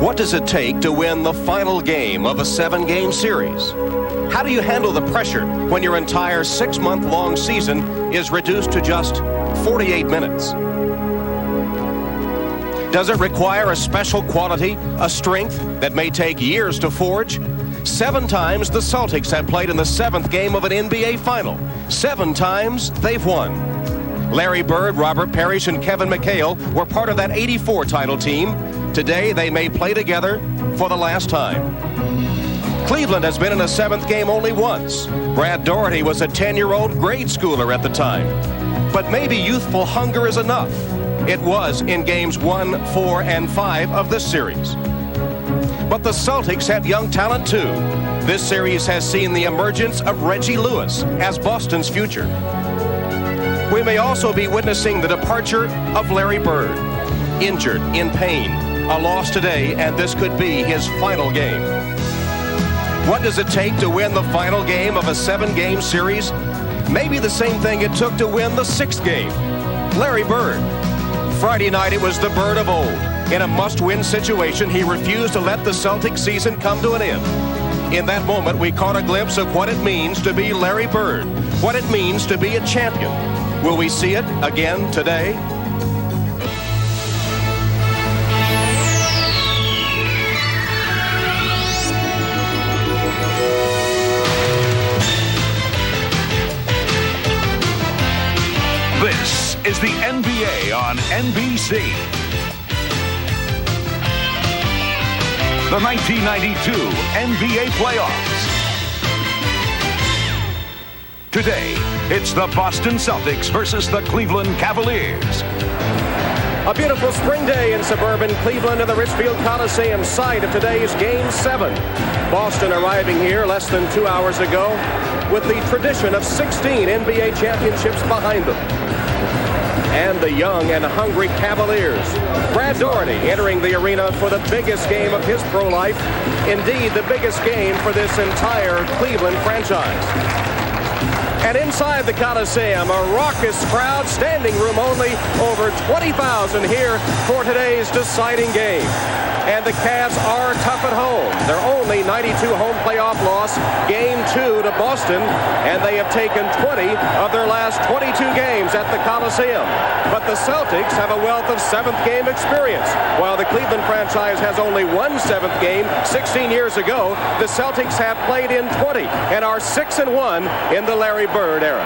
What does it take to win the final game of a 7-game series? How do you handle the pressure when your entire 6-month-long season is reduced to just 48 minutes? Does it require a special quality, a strength that may take years to forge? 7 times the Celtics have played in the 7th game of an NBA final. 7 times they've won. Larry Bird, Robert Parrish, and Kevin McHale were part of that '84 title team. Today, they may play together for the last time. Cleveland has been in a 7th game only once. Brad Daugherty was a 10-year-old grade schooler at the time. But maybe youthful hunger is enough. It was in games 1, 4, and 5 of this series. But the Celtics have young talent too. This series has seen the emergence of Reggie Lewis as Boston's future. We may also be witnessing the departure of Larry Bird, injured, in pain, a loss today, and this could be his final game. What does it take to win the final game of a 7-game series? Maybe the same thing it took to win the 6th game. Larry Bird. Friday night, it was the Bird of old. In a must-win situation, he refused to let the Celtics season come to an end. In that moment, we caught a glimpse of what it means to be Larry Bird, what it means to be a champion. Will we see it again today? This is the NBA on NBC. The 1992 NBA playoffs. Today, it's the Boston Celtics versus the Cleveland Cavaliers. A beautiful spring day in suburban Cleveland in the Richfield Coliseum, site of today's Game 7. Boston arriving here less than 2 hours ago with the tradition of 16 NBA championships behind them. And the young and hungry Cavaliers. Brad Daugherty entering the arena for the biggest game of his pro life. Indeed, the biggest game for this entire Cleveland franchise. And inside the Coliseum, a raucous crowd, standing room only, over 20,000 here for today's deciding game. And the Cavs are tough at home. Their only 92 home playoff loss, Game 2 to Boston, and they have taken 20 of their last 22 games at the Coliseum. But the Celtics have a wealth of 7th game experience. While the Cleveland franchise has only won 7th game 16 years ago, the Celtics have played in 20 and are 6-1 in the Larry Bird era.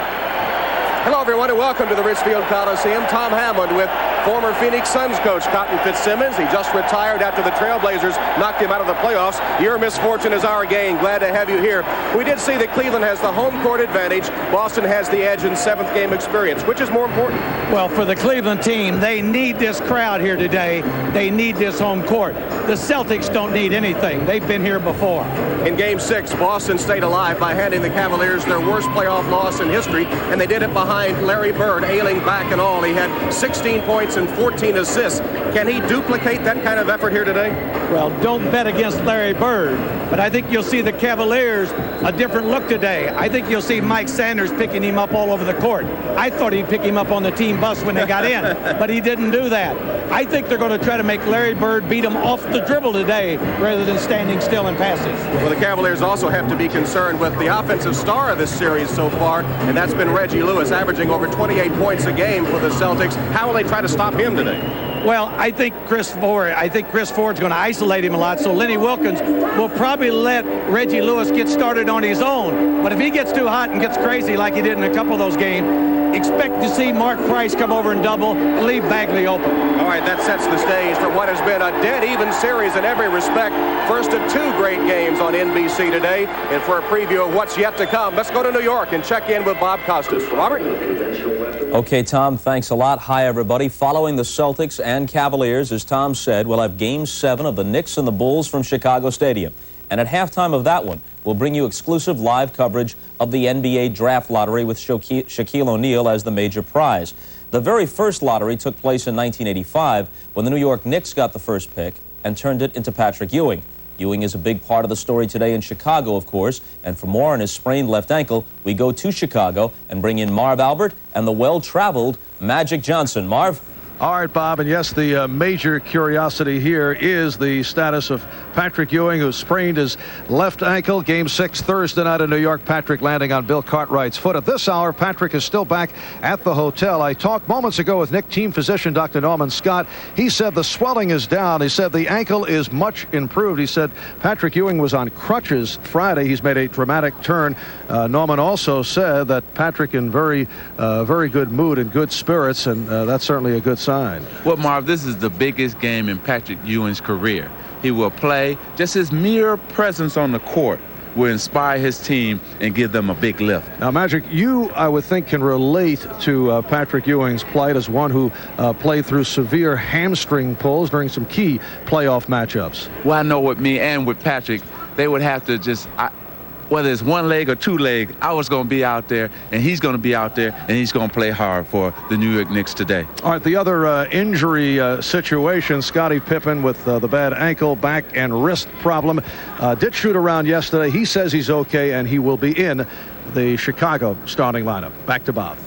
Hello, everyone, and welcome to the Richfield Coliseum. Tom Hamlin with former Phoenix Suns coach Cotton Fitzsimmons. He just retired after the Trailblazers knocked him out of the playoffs. Your misfortune is our gain. Glad to have you here. We did see that Cleveland has the home court advantage. Boston has the edge in 7th game experience. Which is more important? Well, for the Cleveland team, they need this crowd here today. They need this home court. The Celtics don't need anything. They've been here before. In Game 6, Boston stayed alive by handing the Cavaliers their worst playoff loss in history, and they did it behind Larry Bird, ailing back and all. He had 16 points and 14 assists. Can he duplicate that kind of effort here today? Well, don't bet against Larry Bird, but I think you'll see the Cavaliers a different look today. I think you'll see Mike Sanders picking him up all over the court. I thought he'd pick him up on the team bus when they got in, but he didn't do that. I think they're going to try to make Larry Bird beat him off the dribble today rather than standing still in passes. Well, the Cavaliers also have to be concerned with the offensive star of this series so far, and that's been Reggie Lewis, averaging over 28 points a game for the Celtics. How will they try to stop him today? Well, I think Chris Ford's going to isolate him a lot, so Lenny Wilkins will probably let Reggie Lewis get started on his own. But if he gets too hot and gets crazy like he did in a couple of those games, expect to see Mark Price come over and double and leave Bagley open. All right, that sets the stage for what has been a dead-even series in every respect. First of 2 great games on NBC today. And for a preview of what's yet to come, let's go to New York and check in with Bob Costas. Robert? Okay, Tom, thanks a lot. Hi, everybody. Following the Celtics and Cavaliers, as Tom said, we'll have Game 7 of the Knicks and the Bulls from Chicago Stadium. And at halftime of that one, we'll bring you exclusive live coverage of the NBA Draft Lottery with Shaquille O'Neal as the major prize. The very first lottery took place in 1985 when the New York Knicks got the first pick and turned it into Patrick Ewing. Ewing is a big part of the story today in Chicago, of course, and for more on his sprained left ankle, we go to Chicago and bring in Marv Albert and the well-traveled Magic Johnson. Marv? All right, Bob, and yes, the major curiosity here is the status of Patrick Ewing, who sprained his left ankle. Game 6 Thursday night in New York. Patrick landing on Bill Cartwright's foot. At this hour, Patrick is still back at the hotel. I talked moments ago with Nick team physician Dr. Norman Scott. He said the swelling is down. He said the ankle is much improved. He said Patrick Ewing was on crutches Friday. He's made a dramatic turn. Norman also said that Patrick in very good mood and good spirits, and that's certainly a good sign. Well, Marv, this is the biggest game in Patrick Ewing's career. He will play. Just his mere presence on the court will inspire his team and give them a big lift. Now, Magic, you, I would think, can relate to Patrick Ewing's plight as one who played through severe hamstring pulls during some key playoff matchups. Well, I know with me and with Patrick, they would have to just, whether it's one leg or two leg, I was going to be out there, and he's going to be out there, and he's going to play hard for the New York Knicks today. All right, the other injury situation, Scottie Pippen with the bad ankle, back, and wrist problem, did shoot around yesterday. He says he's okay, and he will be in the Chicago starting lineup. Back to Bob.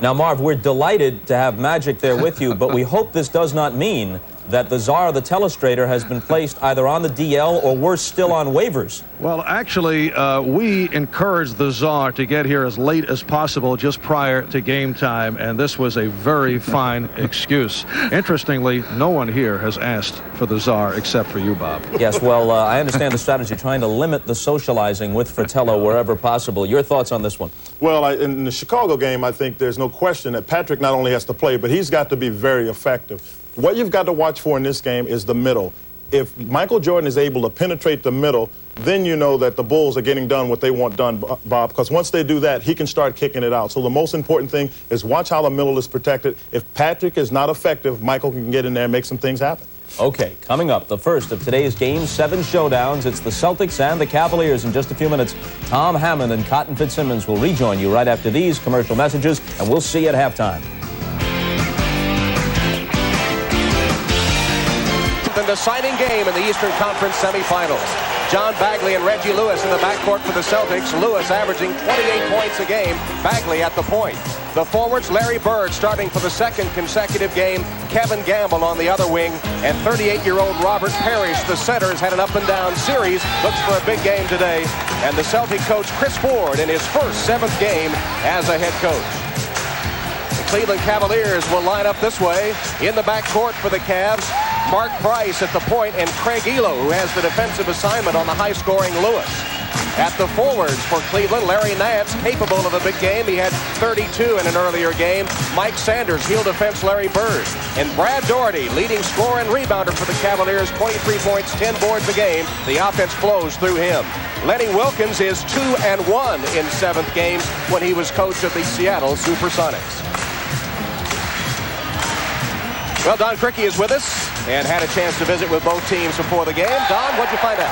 Now, Marv, we're delighted to have Magic there with you, but we hope this does not mean that the czar of the telestrator has been placed either on the DL or worse still on waivers. Well, actually, we encouraged the czar to get here as late as possible just prior to game time, and this was a very fine excuse. Interestingly, no one here has asked for the czar except for you, Bob. Yes, well, I understand the strategy, trying to limit the socializing with Fratello wherever possible. Your thoughts on this one? Well, in the Chicago game, I think there's no question that Patrick not only has to play, but he's got to be very effective. What you've got to watch for in this game is the middle. If Michael Jordan is able to penetrate the middle, then you know that the Bulls are getting done what they want done, Bob, because once they do that, he can start kicking it out. So the most important thing is watch how the middle is protected. If Patrick is not effective, Michael can get in there and make some things happen. Okay, coming up, the first of today's Game 7 showdowns. It's the Celtics and the Cavaliers in just a few minutes. Tom Hammond and Cotton Fitzsimmons will rejoin you right after these commercial messages, and we'll see you at halftime. The deciding game in the Eastern Conference semifinals. John Bagley and Reggie Lewis in the backcourt for the Celtics. Lewis averaging 28 points a game. Bagley at the point. The forwards, Larry Bird starting for the second consecutive game. Kevin Gamble on the other wing. And 38-year-old Robert Parrish, the center, has had an up-and-down series. Looks for a big game today. And the Celtic coach, Chris Ford, in his first 7th game as a head coach. The Cleveland Cavaliers will line up this way. In the backcourt for the Cavs, Mark Price at the point, and Craig Elo, who has the defensive assignment on the high-scoring Lewis. At the forwards for Cleveland, Larry Nance, capable of a big game. He had 32 in an earlier game. Mike Sanders, heel defense Larry Bird. And Brad Daugherty, leading scorer and rebounder for the Cavaliers, 23 points, 10 boards a game. The offense flows through him. Lenny Wilkins is 2-1 in 7th games when he was coach of the Seattle Supersonics. Well, Don Criqui is with us and had a chance to visit with both teams before the game. Don, what'd you find out?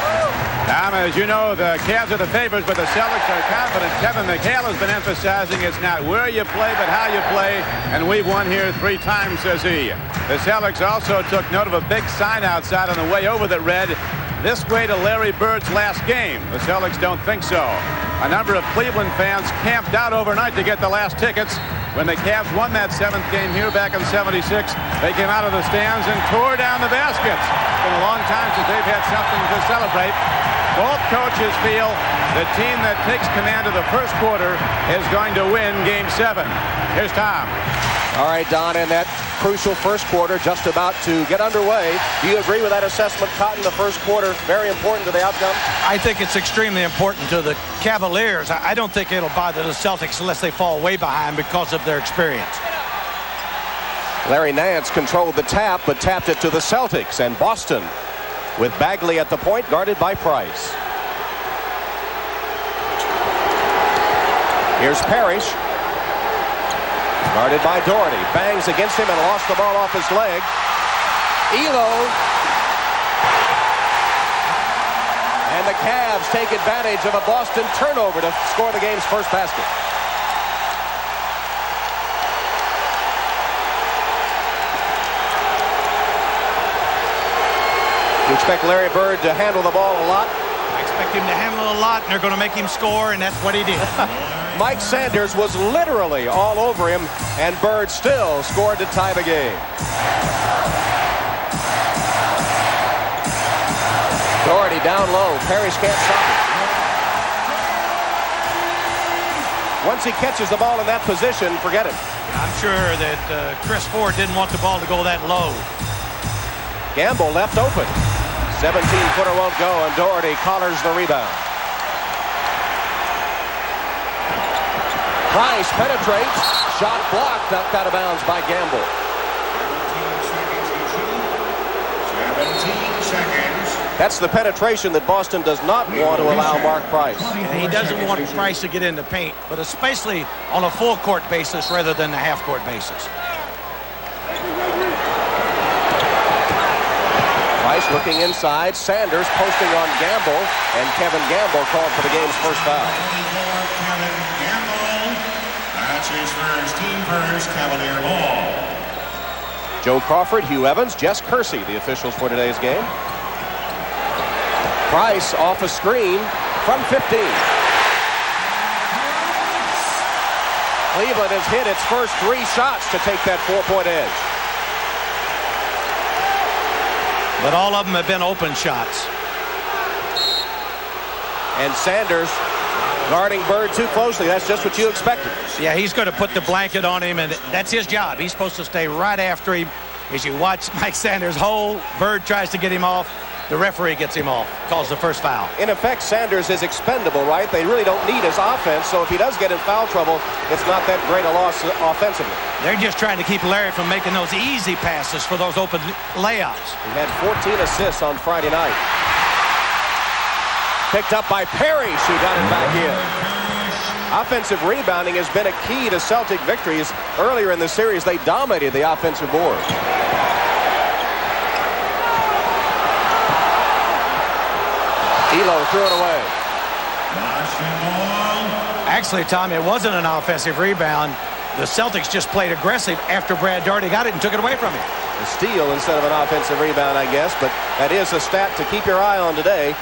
Tom, as you know, the Cavs are the favorites, but the Celtics are confident. Kevin McHale has been emphasizing it's not where you play, but how you play, and we've won here 3 times, says he. The Celtics also took note of a big sign outside on the way over that read, "This way to Larry Bird's last game." The Celtics don't think so. A number of Cleveland fans camped out overnight to get the last tickets. When the Cavs won that 7th game here back in '76, they came out of the stands and tore down the baskets. It's been a long time since they've had something to celebrate. Both coaches feel the team that takes command of the first quarter is going to win Game 7. Here's Tom. All right, Don, and that crucial first quarter just about to get underway. Do you agree with that assessment, Cotton? The first quarter, very important to the outcome? I think it's extremely important to the Cavaliers. I don't think it'll bother the Celtics unless they fall way behind because of their experience. Larry Nance controlled the tap, but tapped it to the Celtics, and Boston with Bagley at the point, guarded by Price. Here's Parrish. Guarded by Daugherty. Bangs against him and lost the ball off his leg. Elo. And the Cavs take advantage of a Boston turnover to score the game's first basket. You expect Larry Bird to handle the ball a lot? I expect him to handle it a lot, and they're going to make him score, and that's what he did. Mike Sanders was literally all over him, and Bird still scored to tie the game. Doherty down low. Parrish can't stop it. Once he catches the ball in that position, forget it. I'm sure that Chris Ford didn't want the ball to go that low. Gamble left open. 17-footer won't go, and Doherty collars the rebound. Price penetrates. Shot blocked. Knocked out of bounds by Gamble. 17 seconds. That's the penetration that Boston does not want to allow Mark Price. He doesn't want Price to get in the paint, but especially on a full court basis rather than a half court basis. Price looking inside. Sanders posting on Gamble, and Kevin Gamble called for the game's first foul. Kevin Gamble. That's his first, team first, Cavalier ball. Joe Crawford, Hugh Evans, Jess Kersey, the officials for today's game. Price off a screen from 15. Cleveland has hit its first 3 shots to take that 4-point edge. But all of them have been open shots. And Sanders guarding Bird too closely. That's just what you expected. Yeah, he's going to put the blanket on him, and that's his job. He's supposed to stay right after him. As you watch Mike Sanders hold, Bird tries to get him off. The referee gets him off, calls the first foul. In effect, Sanders is expendable, right? They really don't need his offense, so if he does get in foul trouble, it's not that great a loss offensively. They're just trying to keep Larry from making those easy passes for those open layups. He had 14 assists on Friday night. Picked up by Parrish, who got it back in. Offensive rebounding has been a key to Celtic victories. Earlier in the series, they dominated the offensive board. Elo threw it away. Actually, Tom, it wasn't an offensive rebound. The Celtics just played aggressive after Brad Daugherty got it and took it away from him. A steal instead of an offensive rebound, I guess, but that is a stat to keep your eye on today.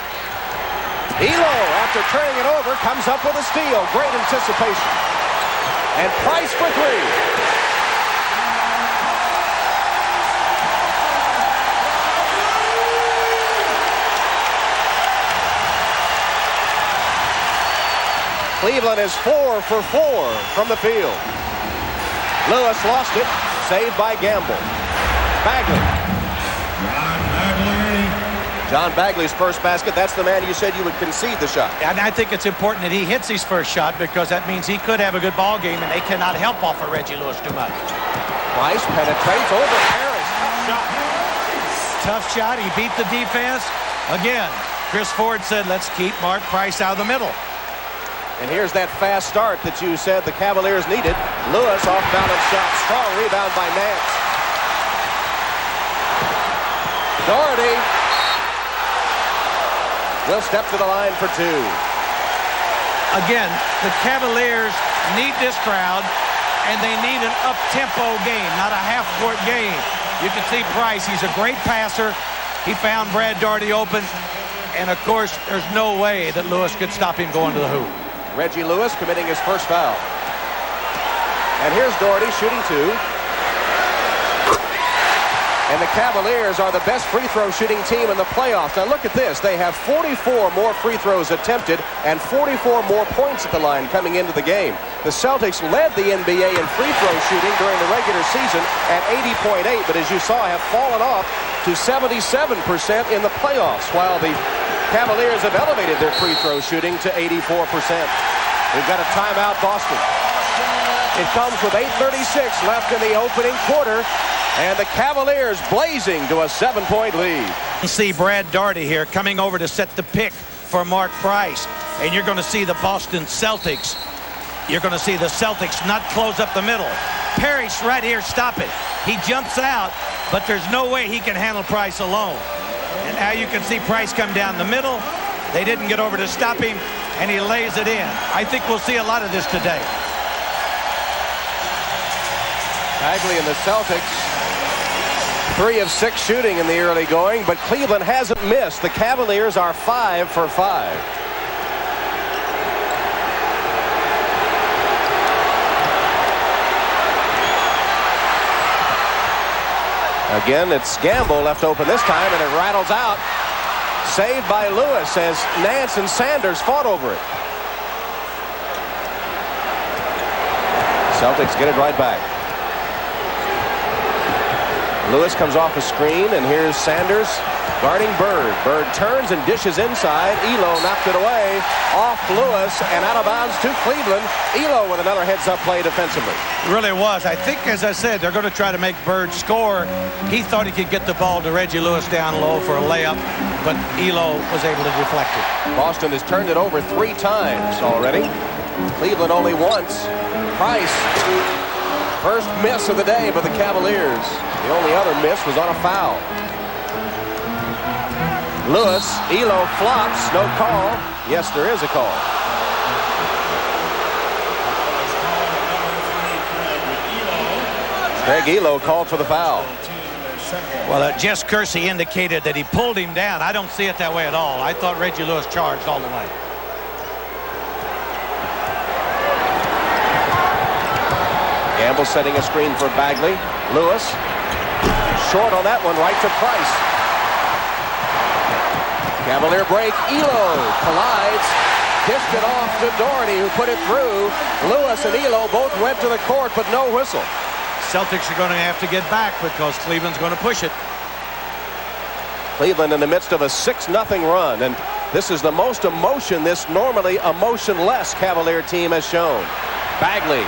Elo, after turning it over, comes up with a steal. Great anticipation. And Price for 3. Cleveland is 4 for 4 from the field. Lewis lost it. Saved by Gamble. Bagley. John Bagley's first basket. That's the man you said you would concede the shot. And I think it's important that he hits his first shot because that means he could have a good ball game and they cannot help off of Reggie Lewis too much. Price penetrates over Harris. Tough shot. He beat the defense. Again, Chris Ford said, let's keep Mark Price out of the middle. And here's that fast start that you said the Cavaliers needed. Lewis off balance shot. Strong rebound by Nance. Doherty will step to the line for 2. Again, the Cavaliers need this crowd, and they need an up-tempo game, not a half-court game. You can see Price. He's a great passer. He found Brad Daugherty open. And, of course, there's no way that Lewis could stop him going to the hoop. Reggie Lewis committing his first foul. And here's Doherty shooting 2. And the Cavaliers are the best free throw shooting team in the playoffs. Now look at this. They have 44 more free throws attempted and 44 more points at the line coming into the game. The Celtics led the NBA in free throw shooting during the regular season at 80.8, but as you saw, have fallen off to 77% in the playoffs, while the Cavaliers have elevated their free throw shooting to 84%. We've got a timeout, Boston. It comes with 8:36 left in the opening quarter, and the Cavaliers blazing to a 7-point lead. You see Brad Daugherty here coming over to set the pick for Mark Price, and you're going to see the Boston Celtics. You're going to see the Celtics not close up the middle. Parrish right here, stop it. He jumps out, but there's no way he can handle Price alone. And now you can see Price come down the middle. They didn't get over to stop him, and he lays it in. I think we'll see a lot of this today. Bagley and the Celtics, 3 of 6 shooting in the early going, but Cleveland hasn't missed. The Cavaliers are 5 for 5. Again, it's Gamble left open this time, and it rattles out. Saved by Lewis as Nance and Sanders fought over it. Celtics get it right back. Lewis comes off a screen, and here's Sanders guarding Bird. Bird turns and dishes inside. Elo knocked it away off Lewis and out of bounds to Cleveland. Elo with another heads-up play defensively. It really was. I think, as I said, they're going to try to make Bird score. He thought he could get the ball to Reggie Lewis down low for a layup, but Elo was able to deflect it. Boston has turned it over 3 times already. Cleveland only once. Price, first miss of the day by the Cavaliers. The only other miss was on a foul. Lewis, Elo flops, no call. Yes, there is a call. Greg Elo called for the foul. Well, Jess Kersey indicated that he pulled him down. I don't see it that way at all. I thought Reggie Lewis charged all the way. Gamble setting a screen for Bagley. Lewis, short on that one, right to Price. Cavalier break, Elo collides, dished it off to Doherty, who put it through. Lewis and Elo both went to the court, but no whistle. Celtics are going to have to get back because Cleveland's going to push it. Cleveland in the midst of a 6-0 run, and this is the most emotion this normally emotionless Cavalier team has shown. Bagley,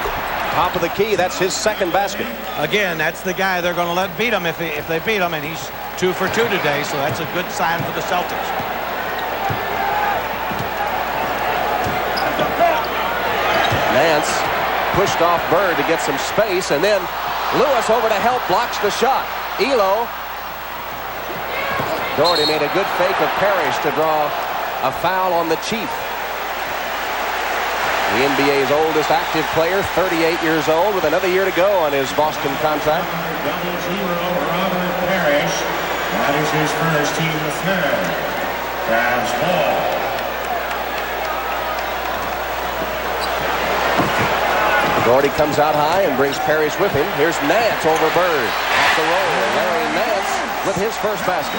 top of the key, that's his second basket. Again, that's the guy they're going to let beat him if they beat him, and he's 2 for 2 today, so that's a good sign for the Celtics. Nance pushed off Bird to get some space, and then Lewis over to help, blocks the shot. Elo. Doherty made a good fake of Parrish to draw a foul on the Chief. The NBA's oldest active player, 38 years old, with another year to go on his Boston contract. Robert Parrish. That is his first team third. Fast ball. Doherty comes out high and brings Parrish with him. Here's Nance over Bird. Off the roll. Larry Nance with his first basket.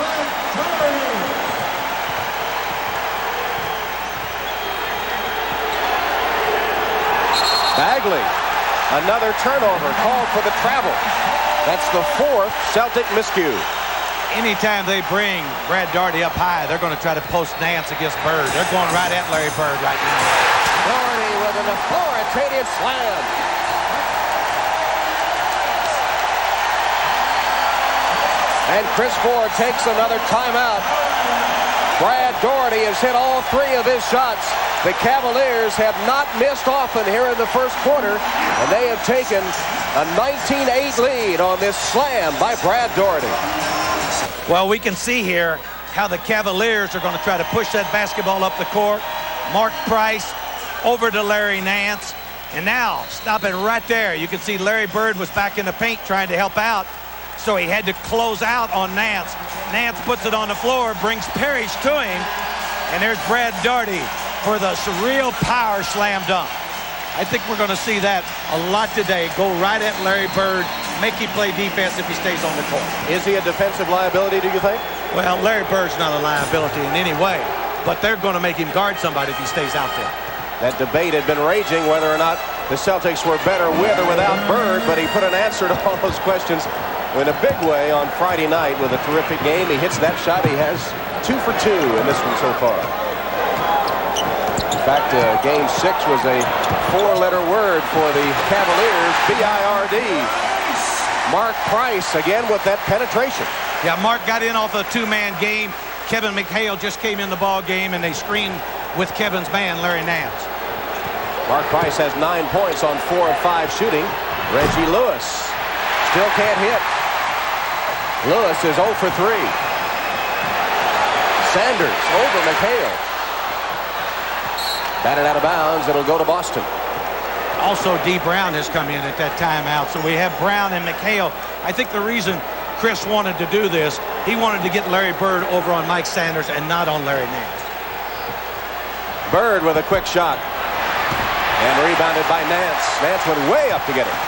Bagley, another turnover, called for the travel. That's the 4th Celtic miscue. Anytime they bring Brad Doherty up high, they're going to try to post Nance against Bird. They're going right at Larry Bird right now. Doherty with an authoritative slam. And Chris Ford takes another timeout. Brad Doherty has hit all 3 of his shots. The Cavaliers have not missed often here in the first quarter, and they have taken a 19-8 lead on this slam by Brad Doherty. Well, we can see here how the Cavaliers are going to try to push that basketball up the court. Mark Price over to Larry Nance. And now, stop it right there. You can see Larry Bird was back in the paint trying to help out, so he had to close out on Nance. Nance puts it on the floor, brings Parrish to him, and there's Brad Doherty for the surreal power slam dunk. I think we're going to see that a lot today. Go right at Larry Bird, make him play defense if he stays on the court. Is he a defensive liability, do you think? Well, Larry Bird's not a liability in any way, but they're going to make him guard somebody if he stays out there. That debate had been raging whether or not the Celtics were better with or without Bird, but he put an answer to all those questions in a big way on Friday night with a terrific game. He hits that shot. He has 2 for 2 in this one so far. In fact, Game 6 was a 4-letter word for the Cavaliers, B-I-R-D. Mark Price again with that penetration. Yeah, Mark got in off a 2-man game. Kevin McHale just came in the ball game, and they screened with Kevin's man, Larry Nance. Mark Price has 9 points on 4 of 5 shooting. Reggie Lewis still can't hit. Lewis is 0 for 3. Sanders over McHale. Batted out of bounds. It'll go to Boston. Also, D. Brown has come in at that timeout. So we have Brown and McHale. I think the reason Chris wanted to do this, he wanted to get Larry Bird over on Mike Sanders and not on Larry Nance. Bird with a quick shot. And rebounded by Nance. Nance went way up to get it.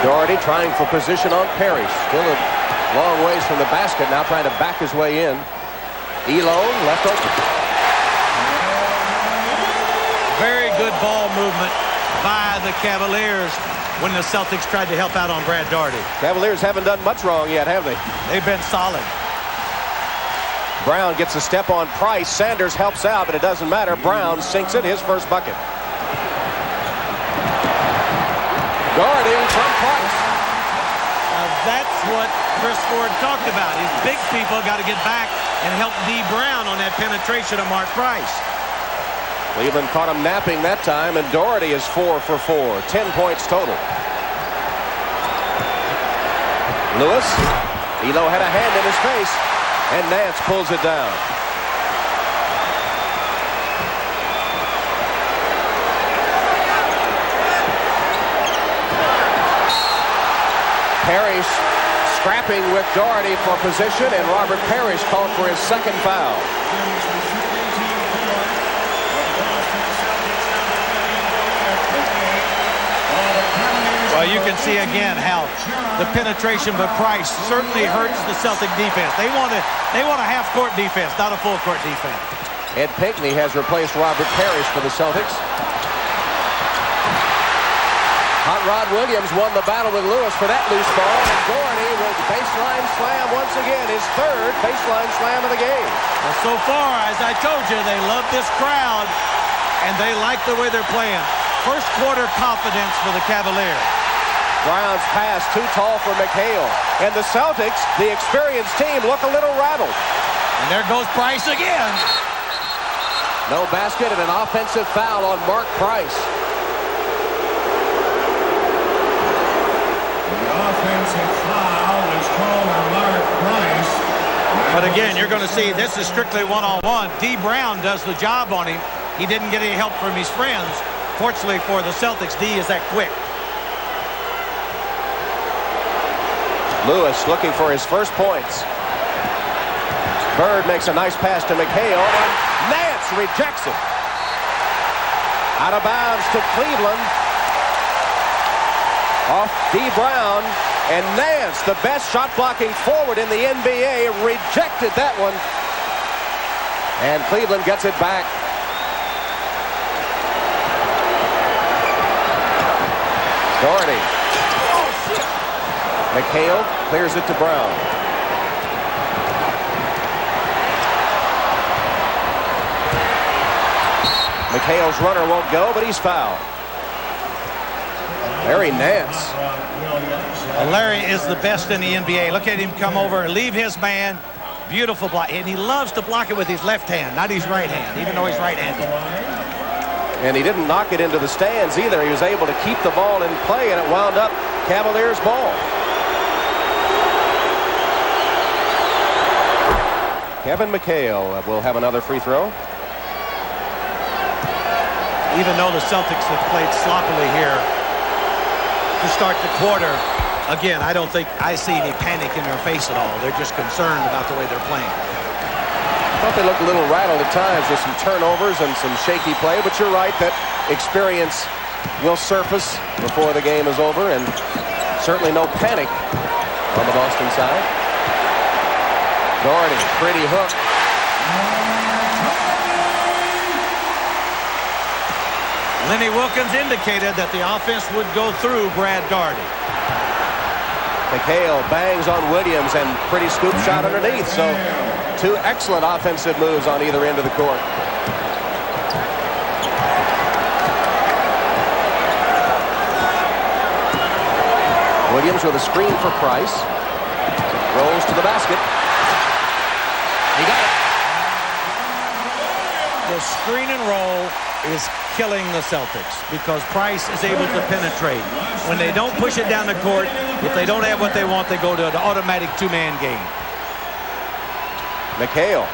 Doherty trying for position on Perry. Still a long ways from the basket. Now trying to back his way in. Elo left open. Very good ball movement by the Cavaliers when the Celtics tried to help out on Brad Doherty. Cavaliers haven't done much wrong yet, have they? They've been solid. Brown gets a step on Price. Sanders helps out, but it doesn't matter. Brown sinks it, his first bucket. Guarding from Price. Now that's what Chris Ford talked about. His big people got to get back and help D. Brown on that penetration of Mark Price. Cleveland caught him napping that time, and Doherty is 4 for 4. 10 points total. Lewis. Elo had a hand in his face, and Nance pulls it down. Parrish scrapping with Doherty for position, and Robert Parrish called for his second foul. Well, you can see again how the penetration by Price certainly hurts the Celtic defense. They want a half-court defense, not a full-court defense. Ed Pinckney has replaced Robert Parrish for the Celtics. Hot Rod Williams won the battle with Lewis for that loose ball, and Doherty with baseline slam once again, his third baseline slam of the game. Well, so far, as I told you, they love this crowd, and they like the way they're playing. First quarter confidence for the Cavaliers. Brown's pass too tall for McHale. And the Celtics, the experienced team, look a little rattled. And there goes Price again. No basket and an offensive foul on Mark Price. The offensive foul is called on Mark Price. But again, you're going to see this is strictly one-on-one. D. Brown does the job on him. He didn't get any help from his friends. Fortunately for the Celtics, D is that quick. Lewis looking for his first points. Bird makes a nice pass to McHale, and Nance rejects it. Out of bounds to Cleveland. Off D. Brown, and Nance, the best shot blocking forward in the NBA, rejected that one. And Cleveland gets it back. Doherty. McHale clears it to Brown. McHale's runner won't go, but he's fouled. Larry Nance. Larry is the best in the NBA. Look at him come over, leave his man. Beautiful block. And he loves to block it with his left hand, not his right hand, even though he's right-handed. And he didn't knock it into the stands either. He was able to keep the ball in play, and it wound up Cavaliers ball. Kevin McHale will have another free throw. Even though the Celtics have played sloppily here to start the quarter, again, I don't think I see any panic in their face at all. They're just concerned about the way they're playing. I thought they looked a little rattled at times with some turnovers and some shaky play, but you're right that experience will surface before the game is over, and certainly no panic on the Boston side. Doherty, pretty hook. Lenny Wilkins indicated that the offense would go through Brad Doherty. McHale bangs on Williams, and pretty scoop shot underneath. So two excellent offensive moves on either end of the court. Williams with a screen for Price. Rolls to the basket. He got it. The screen and roll is killing the Celtics because Price is able to penetrate. When they don't push it down the court, if they don't have what they want, they go to an automatic two-man game. McHale,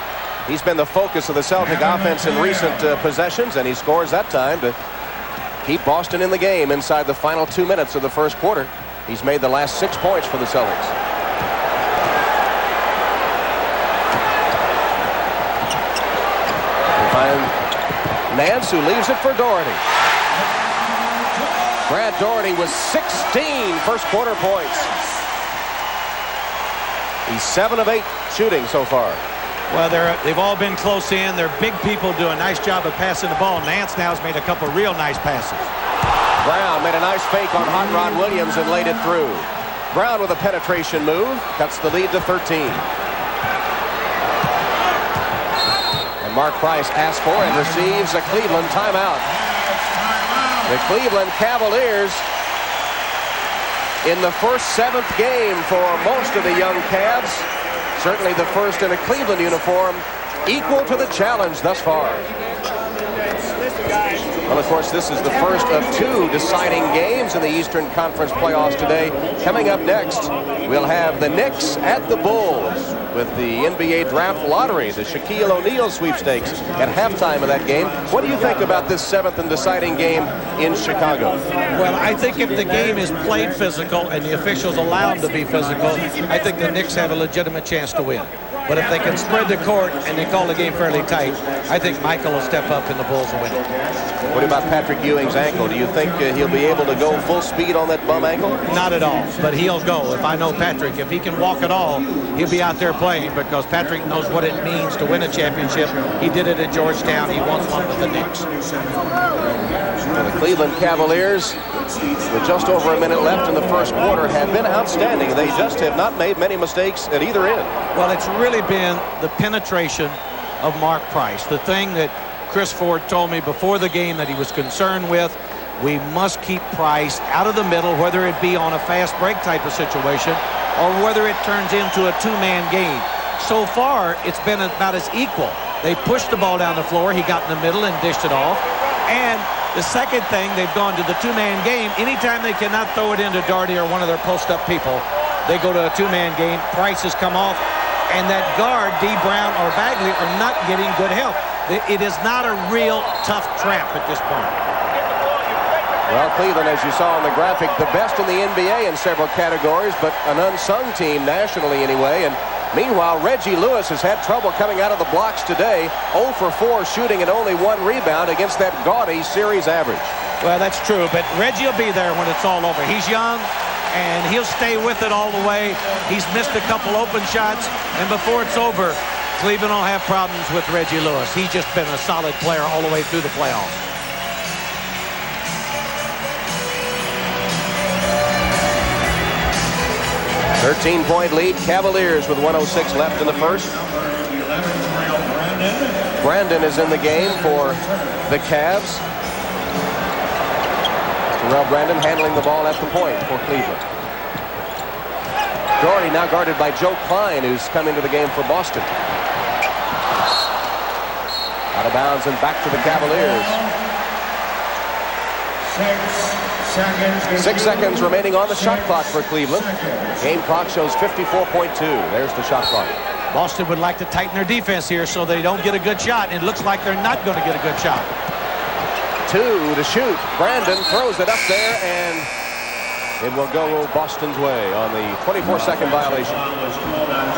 he's been the focus of the Celtic offense in recent possessions, and he scores that time to keep Boston in the game inside the final 2 minutes of the first quarter. He's made the last 6 points for the Celtics. Nance, who leaves it for Doherty. Brad Doherty with 16 first quarter points. He's 7 of 8 shooting so far. Well, they've all been close in. They're big people do a nice job of passing the ball. Nance now has made a couple real nice passes. Brown made a nice fake on Hot Rod Williams and laid it through. Brown with a penetration move cuts the lead to 13. And Mark Price asks for and receives a Cleveland timeout. The Cleveland Cavaliers in the first 7th game for most of the young Cavs. Certainly the first in a Cleveland uniform, equal to the challenge thus far. Well, of course, this is the first of 2 deciding games in the Eastern Conference playoffs today. Coming up next, we'll have the Knicks at the Bulls with the NBA Draft Lottery, the Shaquille O'Neal sweepstakes at halftime of that game. What do you think about this 7th and deciding game in Chicago? Well, I think if the game is played physical and the officials allow them to be physical, I think the Knicks have a legitimate chance to win. But if they can spread the court and they call the game fairly tight, I think Michael will step up and the Bulls will win it. What about Patrick Ewing's ankle? Do you think he'll be able to go full speed on that bum ankle? Not at all, but he'll go. If I know Patrick, if he can walk at all, he'll be out there playing because Patrick knows what it means to win a championship. He did it at Georgetown. He wants one with the Knicks. Well, the Cleveland Cavaliers, with just over a minute left in the first quarter, have been outstanding. They just have not made many mistakes at either end. Well, it's really been the penetration of Mark Price. The thing that Chris Ford told me before the game that he was concerned with, we must keep Price out of the middle, whether it be on a fast break type of situation or whether it turns into a 2-man game. So far, it's been about as equal. They pushed the ball down the floor. He got in the middle and dished it off. And the second thing, they've gone to the 2-man game. Anytime they cannot throw it into Doherty or one of their post-up people, they go to a 2-man game. Price has come off, and that guard, D. Brown or Bagley, are not getting good help. It is not a real tough trap at this point. Well, Cleveland, as you saw on the graphic, the best in the NBA in several categories, but an unsung team nationally anyway. And meanwhile, Reggie Lewis has had trouble coming out of the blocks today. 0 for 4 shooting and only 1 rebound against that gaudy series average. Well, that's true, but Reggie will be there when it's all over. He's young, and he'll stay with it all the way. He's missed a couple open shots, and before it's over, Cleveland will have problems with Reggie Lewis. He's just been a solid player all the way through the playoffs. .13 lead, Cavaliers with 1:06 left in the first. Brandon is in the game for the Cavs. Terrell Brandon handling the ball at the point for Cleveland. Doherty now guarded by Joe Klein, who's come into the game for Boston. Out of bounds and back to the Cavaliers. 6 seconds remaining on the shot clock for Cleveland. Game clock shows 54.2. There's the shot clock. Boston would like to tighten their defense here so they don't get a good shot. It looks like they're not going to get a good shot. 2 to shoot. Brandon throws it up there, and it will go Boston's way on the 24-second violation.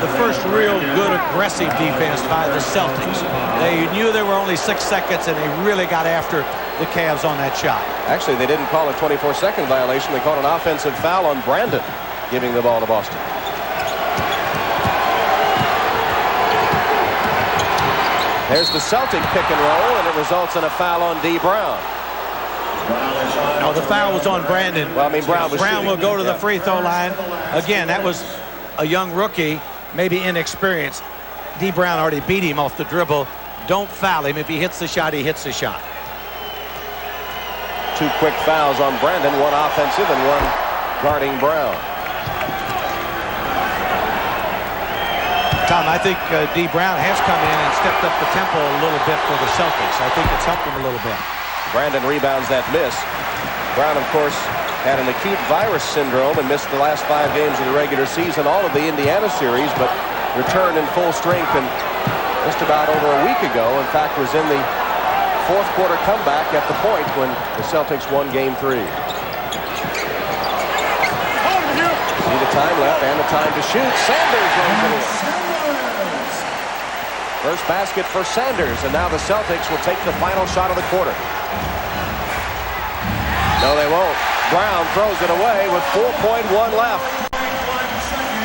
The first real good aggressive defense by the Celtics. They knew there were only 6 seconds, and they really got after the Cavs on that shot. Actually, they didn't call a 24-second violation. They called an offensive foul on Brandon, giving the ball to Boston. There's the Celtic pick and roll, and it results in a foul on D. Brown. No, the foul was on Brandon. Well, I mean, Brown will go to the free throw line. Again, that was a young rookie, maybe inexperienced. D. Brown already beat him off the dribble. Don't foul him. If he hits the shot, he hits the shot. 2 quick fouls on Brandon, 1 offensive and 1 guarding Brown. Tom, I think D. Brown has come in and stepped up the tempo a little bit for the Celtics. I think it's helped him a little bit. Brandon rebounds that miss. Brown, of course, had an acute virus syndrome and missed the last 5 games of the regular season, all of the Indiana series, but returned in full strength and just about over a week ago. In fact, was in the 4th quarter comeback at the point when the Celtics won Game 3. See the time left and the time to shoot. Sanders runs it in. First basket for Sanders, and now the Celtics will take the final shot of the quarter. No, they won't. Brown throws it away with 4.1 left.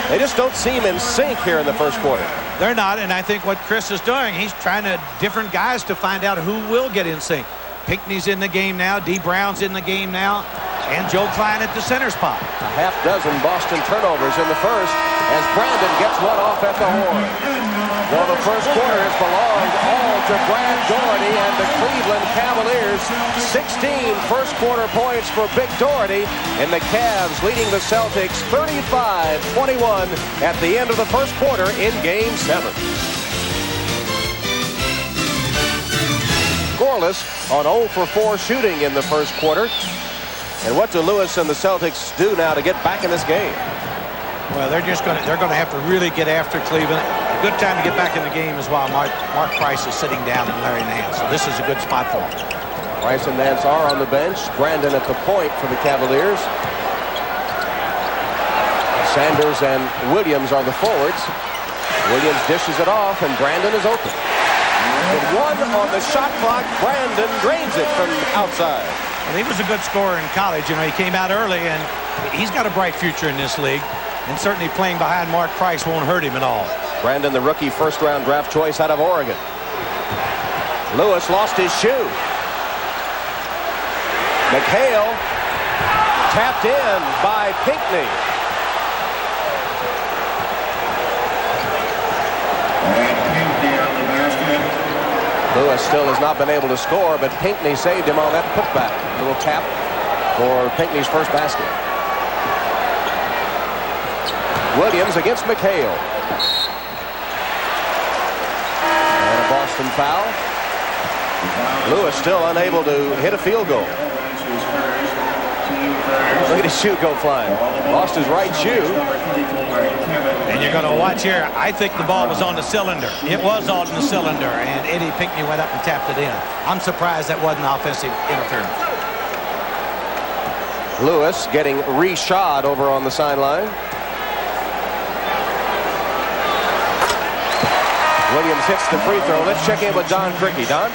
They just don't seem in sync here in the first quarter. They're not, and I think what Chris is doing, he's trying to different guys to find out who will get in sync. Pinckney's in the game now. D. Brown's in the game now. And Joe Klein at the center spot. A half dozen Boston turnovers in the first as Brandon gets one off at the horn. Well, the first quarter has belonged all to Brad Daugherty and the Cleveland Cavaliers. 16 first quarter points for Big Daugherty, and the Cavs leading the Celtics 35-21 at the end of the first quarter in Game 7. Scoreless on 0 for 4 shooting in the first quarter. And what do Lewis and the Celtics do now to get back in this game? Well, they're going to have to really get after Cleveland. A good time to get back in the game is while Mark Price is sitting down and Larry Nance. So this is a good spot for him. Price and Nance are on the bench. Brandon at the point for the Cavaliers. Sanders and Williams are the forwards. Williams dishes it off, and Brandon is open. With 1 on the shot clock, Brandon drains it from outside. Well, he was a good scorer in college. You know, he came out early, and he's got a bright future in this league. And certainly playing behind Mark Price won't hurt him at all. Brandon, the rookie first-round draft choice out of Oregon. Lewis lost his shoe. McHale tapped in by Pinckney. Lewis still has not been able to score, but Pinckney saved him on that putback. A little tap for Pinckney's first basket. Williams against McHale. And a Boston foul. Lewis still unable to hit a field goal. Look at his shoe go flying. Lost his right shoe. And you're going to watch here. I think the ball was on the cylinder. It was on the cylinder, and Eddie Pinckney went up and tapped it in. I'm surprised that wasn't offensive interference. Lewis getting re-shot over on the sideline. Williams hits the free throw. Let's check in with Don Criqui. Don?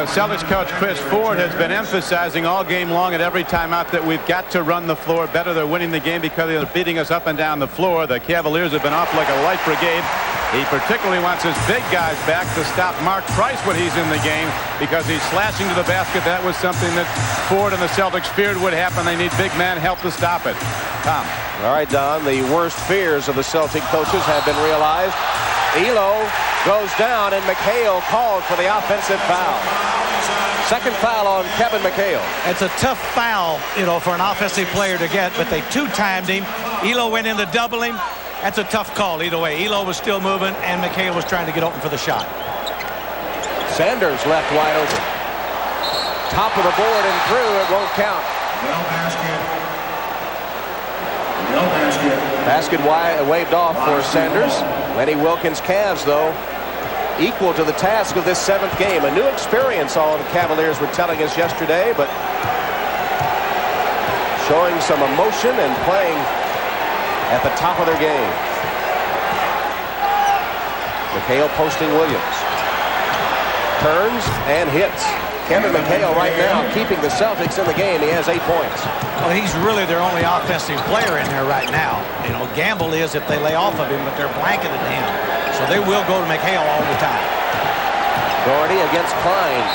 Celtics coach Chris Ford has been emphasizing all game long at every timeout that we've got to run the floor better. They're winning the game because they're beating us up and down the floor. The Cavaliers have been off like a light brigade. He particularly wants his big guys back to stop Mark Price when he's in the game because he's slashing to the basket. That was something that Ford and the Celtics feared would happen. They need big man help to stop it. Tom. All right, Don. The worst fears of the Celtic coaches have been realized. Elo goes down, and McHale called for the offensive foul. Second foul on Kevin McHale. It's a tough foul, you know, for an offensive player to get, but they two-timed him. Elo went in to double him. That's a tough call either way. Elo was still moving, and McHale was trying to get open for the shot. Sanders left wide open. Top of the board and through. It won't count. No basket. No basket. Basket waved off for Sanders. Lenny Wilkins' Cavs, though, equal to the task of this 7th game. A new experience, all the Cavaliers were telling us yesterday, but showing some emotion and playing at the top of their game. McHale posting Williams. Turns and hits. Kevin McHale right now keeping the Celtics in the game. He has 8 points. Well, he's really their only offensive player in there right now. You know, gamble is if they lay off of him, but they're blanketing him. So they will go to McHale all the time. Daugherty against Klein.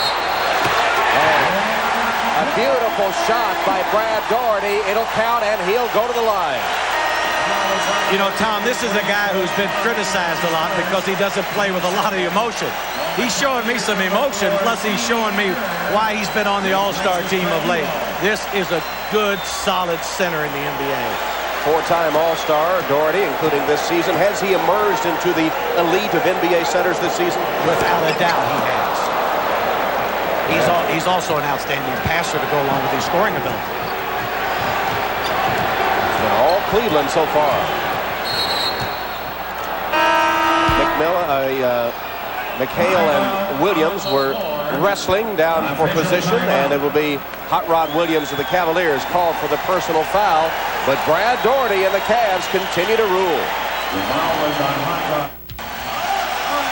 And a beautiful shot by Brad Daugherty. It'll count, and he'll go to the line. You know, Tom, this is a guy who's been criticized a lot because he doesn't play with a lot of emotion. He's showing me some emotion, plus he's showing me why he's been on the All-Star team of late. This is a good, solid center in the NBA. 4-time All-Star, Daugherty, including this season. Has he emerged into the elite of NBA centers this season? Without a doubt, he has. He's also an outstanding passer to go along with his scoring ability. It's been all Cleveland so far. McHale and Williams were wrestling down for position, and it will be Hot Rod Williams of the Cavaliers called for the personal foul, but Brad Daugherty and the Cavs continue to rule.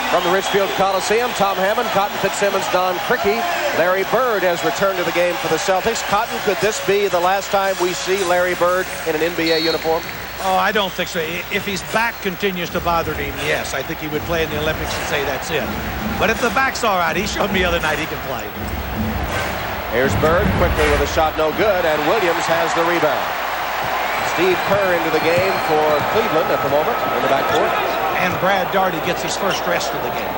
From the Richfield Coliseum, Tom Hammond, Cotton Fitzsimmons, Don Criqui. Larry Bird has returned to the game for the Celtics. Cotton, could this be the last time we see Larry Bird in an NBA uniform? Oh, I don't think so. If his back continues to bother him, yes, I think he would play in the Olympics and say that's it. But if the back's all right, he showed me the other night he can play. Here's Bird quickly with a shot no good, and Williams has the rebound. Steve Kerr into the game for Cleveland at the moment in the backcourt. And Brad Daugherty gets his first rest of the game.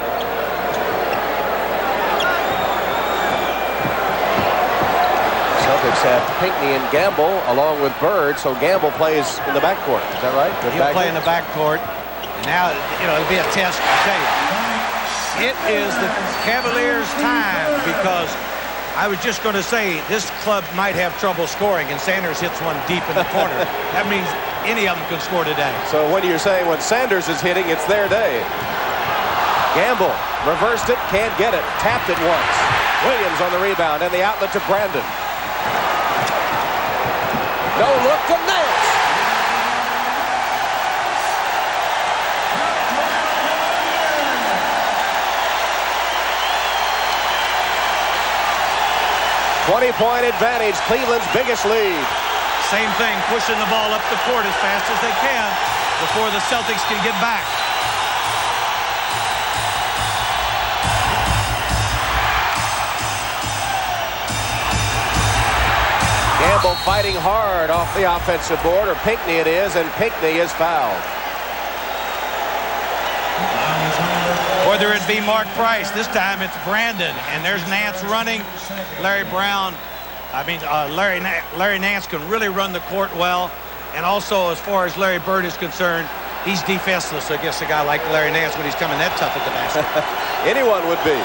Celtics have Pinckney and Gamble along with Bird, so Gamble plays in the backcourt. Is that right? He'll play in the backcourt. And now, you know, it'll be a test. I tell you, it is the Cavaliers' time, because I was just going to say this club might have trouble scoring, and Sanders hits one deep in the corner. That means any of them can score today. So when you're saying when Sanders is hitting, it's their day. Gamble reversed it, can't get it, tapped it once. Williams on the rebound and the outlet to Brandon. No look to Nance. "20-point advantage, Cleveland's biggest lead." Same thing, pushing the ball up the court as fast as they can before the Celtics can get back. Gamble fighting hard off the offensive board, or Pinckney it is, and Pinckney is fouled. Whether it be Mark Price, this time it's Brandon, and there's Nance running. Larry Nance can really run the court well, and also as far as Larry Bird is concerned, he's defenseless against a guy like Larry Nance when he's coming that tough at the basket. Anyone would be.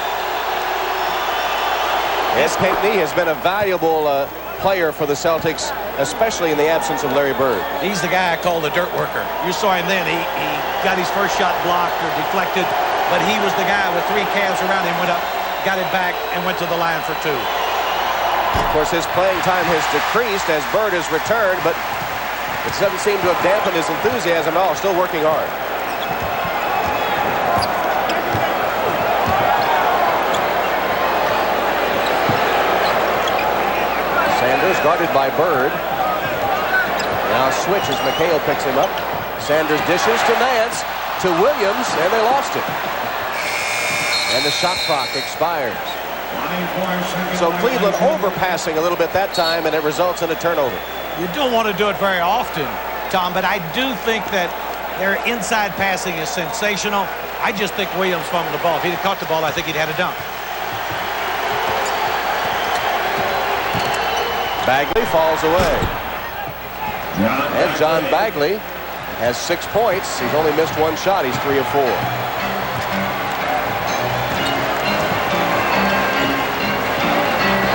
Yes, Pinckney has been a valuable player for the Celtics, especially in the absence of Larry Bird. He's the guy I call the dirt worker. You saw him then. He got his first shot blocked or deflected, but he was the guy with three Cavs around him, went up, got it back, and went to the line for two. Of course, his playing time has decreased as Bird has returned, but it doesn't seem to have dampened his enthusiasm at all. Still working hard. Sanders guarded by Bird. Now switch as McHale picks him up. Sanders dishes to Nance, to Williams, and they lost it. And the shot clock expires. So Cleveland overpassing a little bit that time, and it results in a turnover. You don't want to do it very often, Tom, but I do think that their inside passing is sensational. I just think Williams fumbled the ball. If he'd have caught the ball, I think he'd had a dunk. Bagley falls away. And John Bagley has 6 points. He's only missed one shot. He's 3 of 4.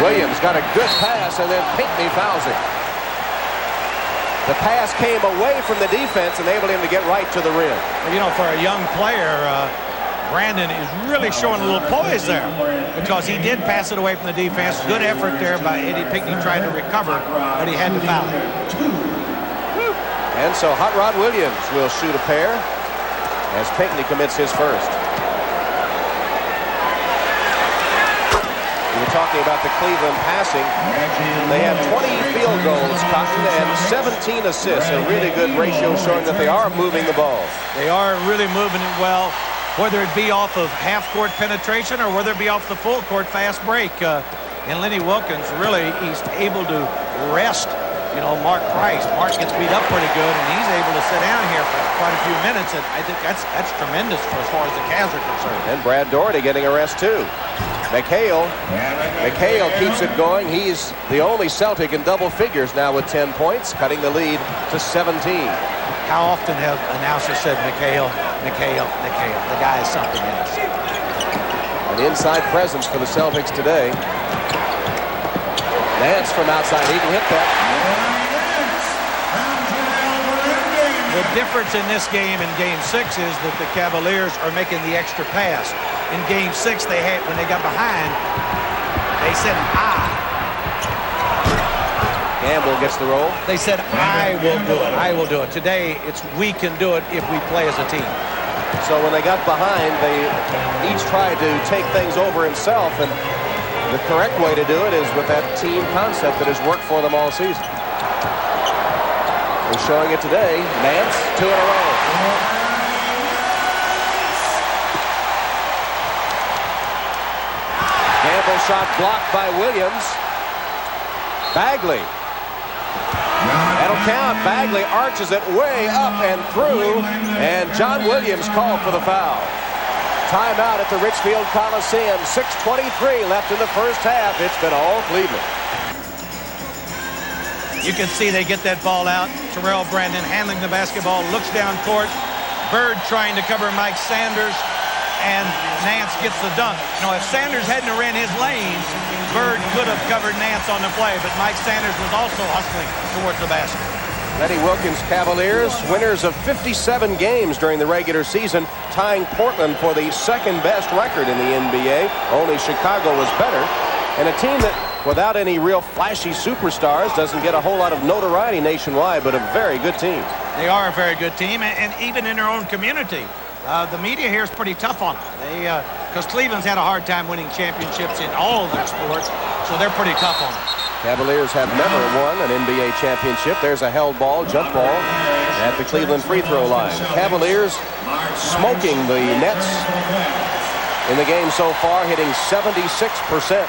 Williams got a good pass, and then Pinckney fouls him. The pass came away from the defense, enabled him to get right to the rim. You know, for a young player, Brandon is really showing a little poise there, because he did pass it away from the defense. Good effort there by Eddie Pinckney trying to recover, but he had to foul him. And so Hot Rod Williams will shoot a pair as Pinckney commits his first. We were talking about the Cleveland passing. They have 20 field goals, Cotton, and 17 assists. A really good ratio showing that they are moving the ball. They are really moving it well, whether it be off of half-court penetration or whether it be off the full-court fast break. And Lenny Wilkins, really, he's able to rest, you know, Mark Price. Mark gets beat up pretty good, and he's able to sit down here for quite a few minutes, and I think that's tremendous for as far as the Cavs are concerned. And Brad Daugherty getting a rest, too. McHale keeps it going. He's the only Celtic in double figures now with 10 points, cutting the lead to 17. How often have announcers said McHale? The guy is something else. An inside presence for the Celtics today. Nance from outside. He can hit that. The difference in this game and Game 6 is that the Cavaliers are making the extra pass. In Game 6, they had, when they got behind, they said, Gamble gets the roll. They said, I will do it. I will do it. Today, it's we can do it if we play as a team. So when they got behind, they each tried to take things over himself, and The correct way to do it is with that team concept that has worked for them all season. They're showing it today. Nance, 2 in a row. Gamble shot blocked by Williams. Bagley. That'll count. Bagley arches it way up and through, and John Williams called for the foul. Timeout at the Richfield Coliseum. 6:23 left in the first half. It's been all Cleveland. You can see they get that ball out. Terrell Brandon handling the basketball, looks down court. Bird trying to cover Mike Sanders, and Nance gets the dunk. Now, if Sanders hadn't ran his lane, Bird could have covered Nance on the play, but Mike Sanders was also hustling towards the basket. Lenny Wilkins Cavaliers, winners of 57 games during the regular season, tying Portland for the second best record in the NBA. Only Chicago was better. And a team that, without any real flashy superstars, doesn't get a whole lot of notoriety nationwide, but a very good team. They are a very good team, and even in their own community. The media here is pretty tough on them. Because Cleveland's had a hard time winning championships in all of their sports, so they're pretty tough on them. Cavaliers have never won an NBA championship. There's a held ball, jump ball at the Cleveland free throw line. Cavaliers smoking the Nets in the game so far, hitting 76%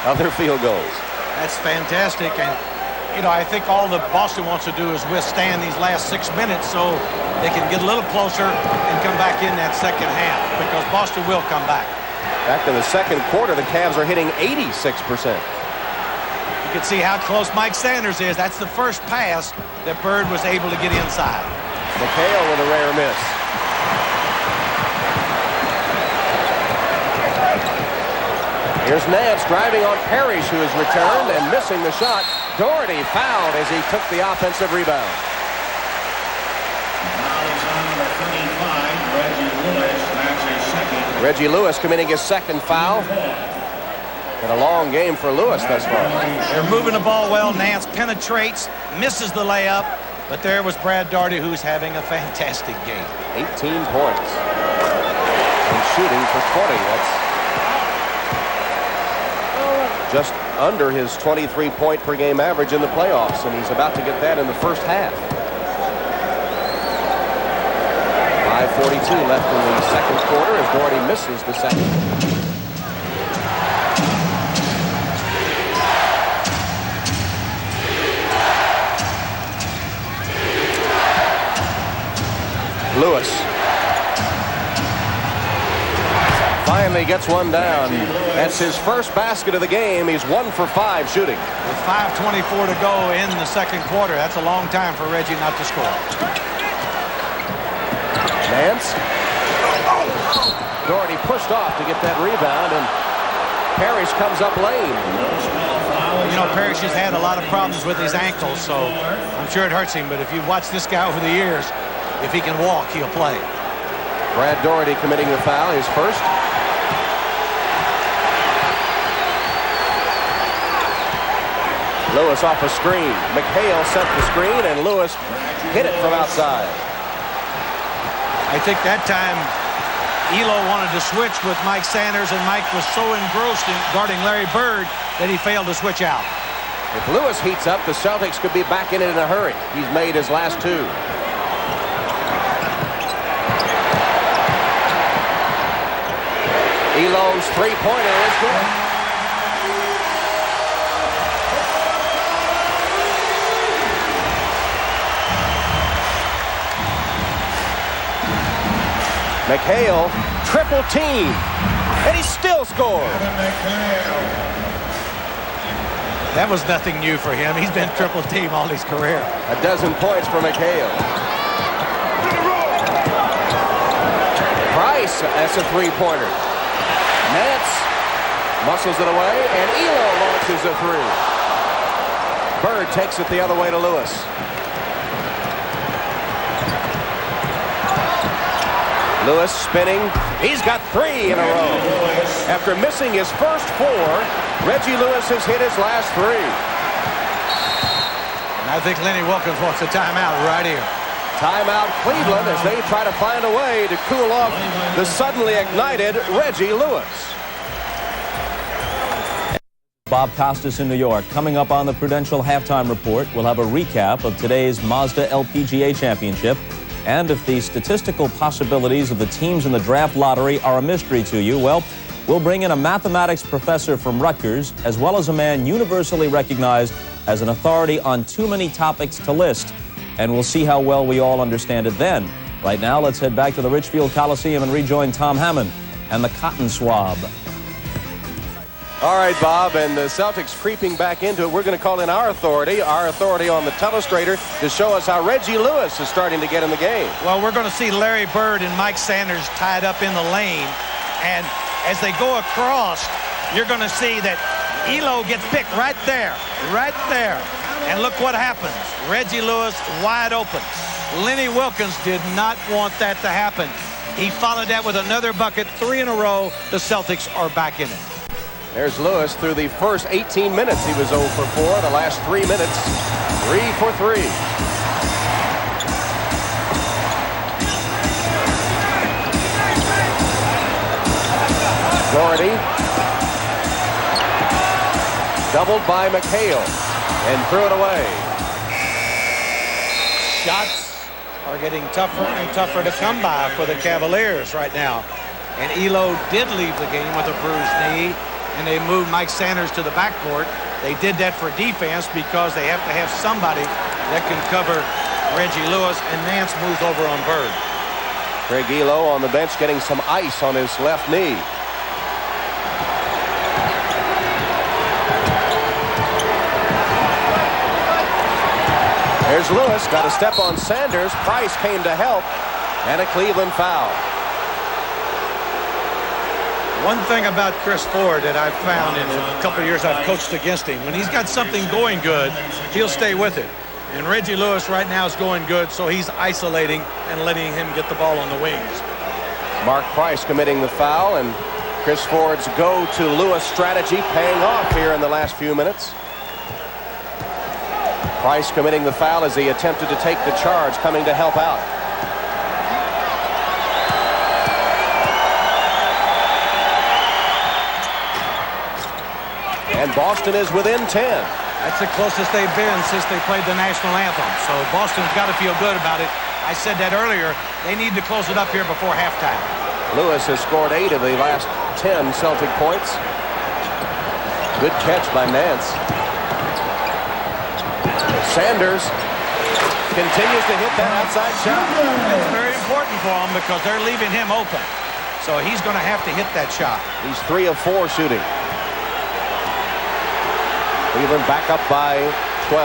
of their field goals. That's fantastic. And, you know, I think all that Boston wants to do is withstand these last 6 minutes so they can get a little closer and come back in that second half, because Boston will come back. Back in the second quarter, the Cavs are hitting 86%. You can see how close Mike Sanders is. That's the first pass that Bird was able to get inside. McHale with a rare miss. Here's Nance driving on Parrish, who has returned and missing the shot. Doherty fouled as he took the offensive rebound. Reggie Lewis committing his second foul. And a long game for Lewis thus far. They're moving the ball well. Nance penetrates, misses the layup, but there was Brad Daugherty, who's having a fantastic game. 18 points. And shooting for 20. That's just under his 23-point per game average in the playoffs, and he's about to get that in the first half. 5:42 left in the second quarter as Doherty misses the second. Lewis finally gets one down. That's his first basket of the game. He's 1 for 5 shooting. With 5:24 to go in the second quarter, that's a long time for Reggie not to score. Nance. Doherty pushed off to get that rebound, and Parrish comes up lane. You know, Parrish has had a lot of problems with his ankles, so I'm sure it hurts him. But if you watch this guy over the years, if he can walk, he'll play. Brad Daugherty committing the foul, his first. Lewis off a screen. McHale set the screen, and Lewis hit it from outside. I think that time Elo wanted to switch with Mike Sanders, and Mike was so engrossed in guarding Larry Bird that he failed to switch out. If Lewis heats up, the Celtics could be back in it in a hurry. He's made his last 2. Elo's three-pointer is good. McHale, triple team, and he still scores. That was nothing new for him. He's been triple team all his career. A dozen points for McHale. Price, that's a three-pointer. Nance muscles it away, and Elo launches a three. Bird takes it the other way to Lewis. Lewis spinning. He's got 3 in a row. After missing his first 4, Reggie Lewis has hit his last 3. And I think Lenny Wilkins wants a timeout right here. Timeout Cleveland as they try to find a way to cool off the suddenly ignited Reggie Lewis. Bob Costas in New York. Coming up on the Prudential Halftime Report, we'll have a recap of today's Mazda LPGA Championship. And if the statistical possibilities of the teams in the draft lottery are a mystery to you, well, we'll bring in a mathematics professor from Rutgers, as well as a man universally recognized as an authority on too many topics to list. And we'll see how well we all understand it then. Right now, let's head back to the Richfield Coliseum and rejoin Tom Hammond and the Cotton Swab. All right, Bob, and the Celtics creeping back into it. We're going to call in our authority on the telestrator to show us how Reggie Lewis is starting to get in the game. Well, we're going to see Larry Bird and Mike Sanders tied up in the lane. And as they go across, you're going to see that Elo gets picked right there. And look what happens. Reggie Lewis wide open. Lenny Wilkins did not want that to happen. He followed that with another bucket, 3 in a row. The Celtics are back in it. There's Lewis. Through the first 18 minutes, he was 0 for 4. The last 3 minutes, 3 for 3. Doherty. Doubled by McHale. And threw it away. Shots are getting tougher and tougher to come by for the Cavaliers right now. And Elo did leave the game with a bruised knee. And they moved Mike Sanders to the backcourt. They did that for defense because they have to have somebody that can cover Reggie Lewis, and Nance moves over on Bird. Craig Elo on the bench getting some ice on his left knee. There's Lewis, got a step on Sanders. Price came to help, and a Cleveland foul. One thing about Chris Ford that I've found in the couple of years I've coached against him, when he's got something going good, he'll stay with it. And Reggie Lewis right now is going good, so he's isolating and letting him get the ball on the wings. Mark Price committing the foul, and Chris Ford's go-to-Lewis strategy paying off here in the last few minutes. Price committing the foul as he attempted to take the charge, coming to help out. And Boston is within 10. That's the closest they've been since they played the national anthem. So Boston's got to feel good about it. I said that earlier. They need to close it up here before halftime. Lewis has scored 8 of the last 10 Celtic points. Good catch by Nance. Sanders continues to hit that outside shot. It's very important for him because they're leaving him open. So he's going to have to hit that shot. He's 3 of 4 shooting. Cleveland back up by 12.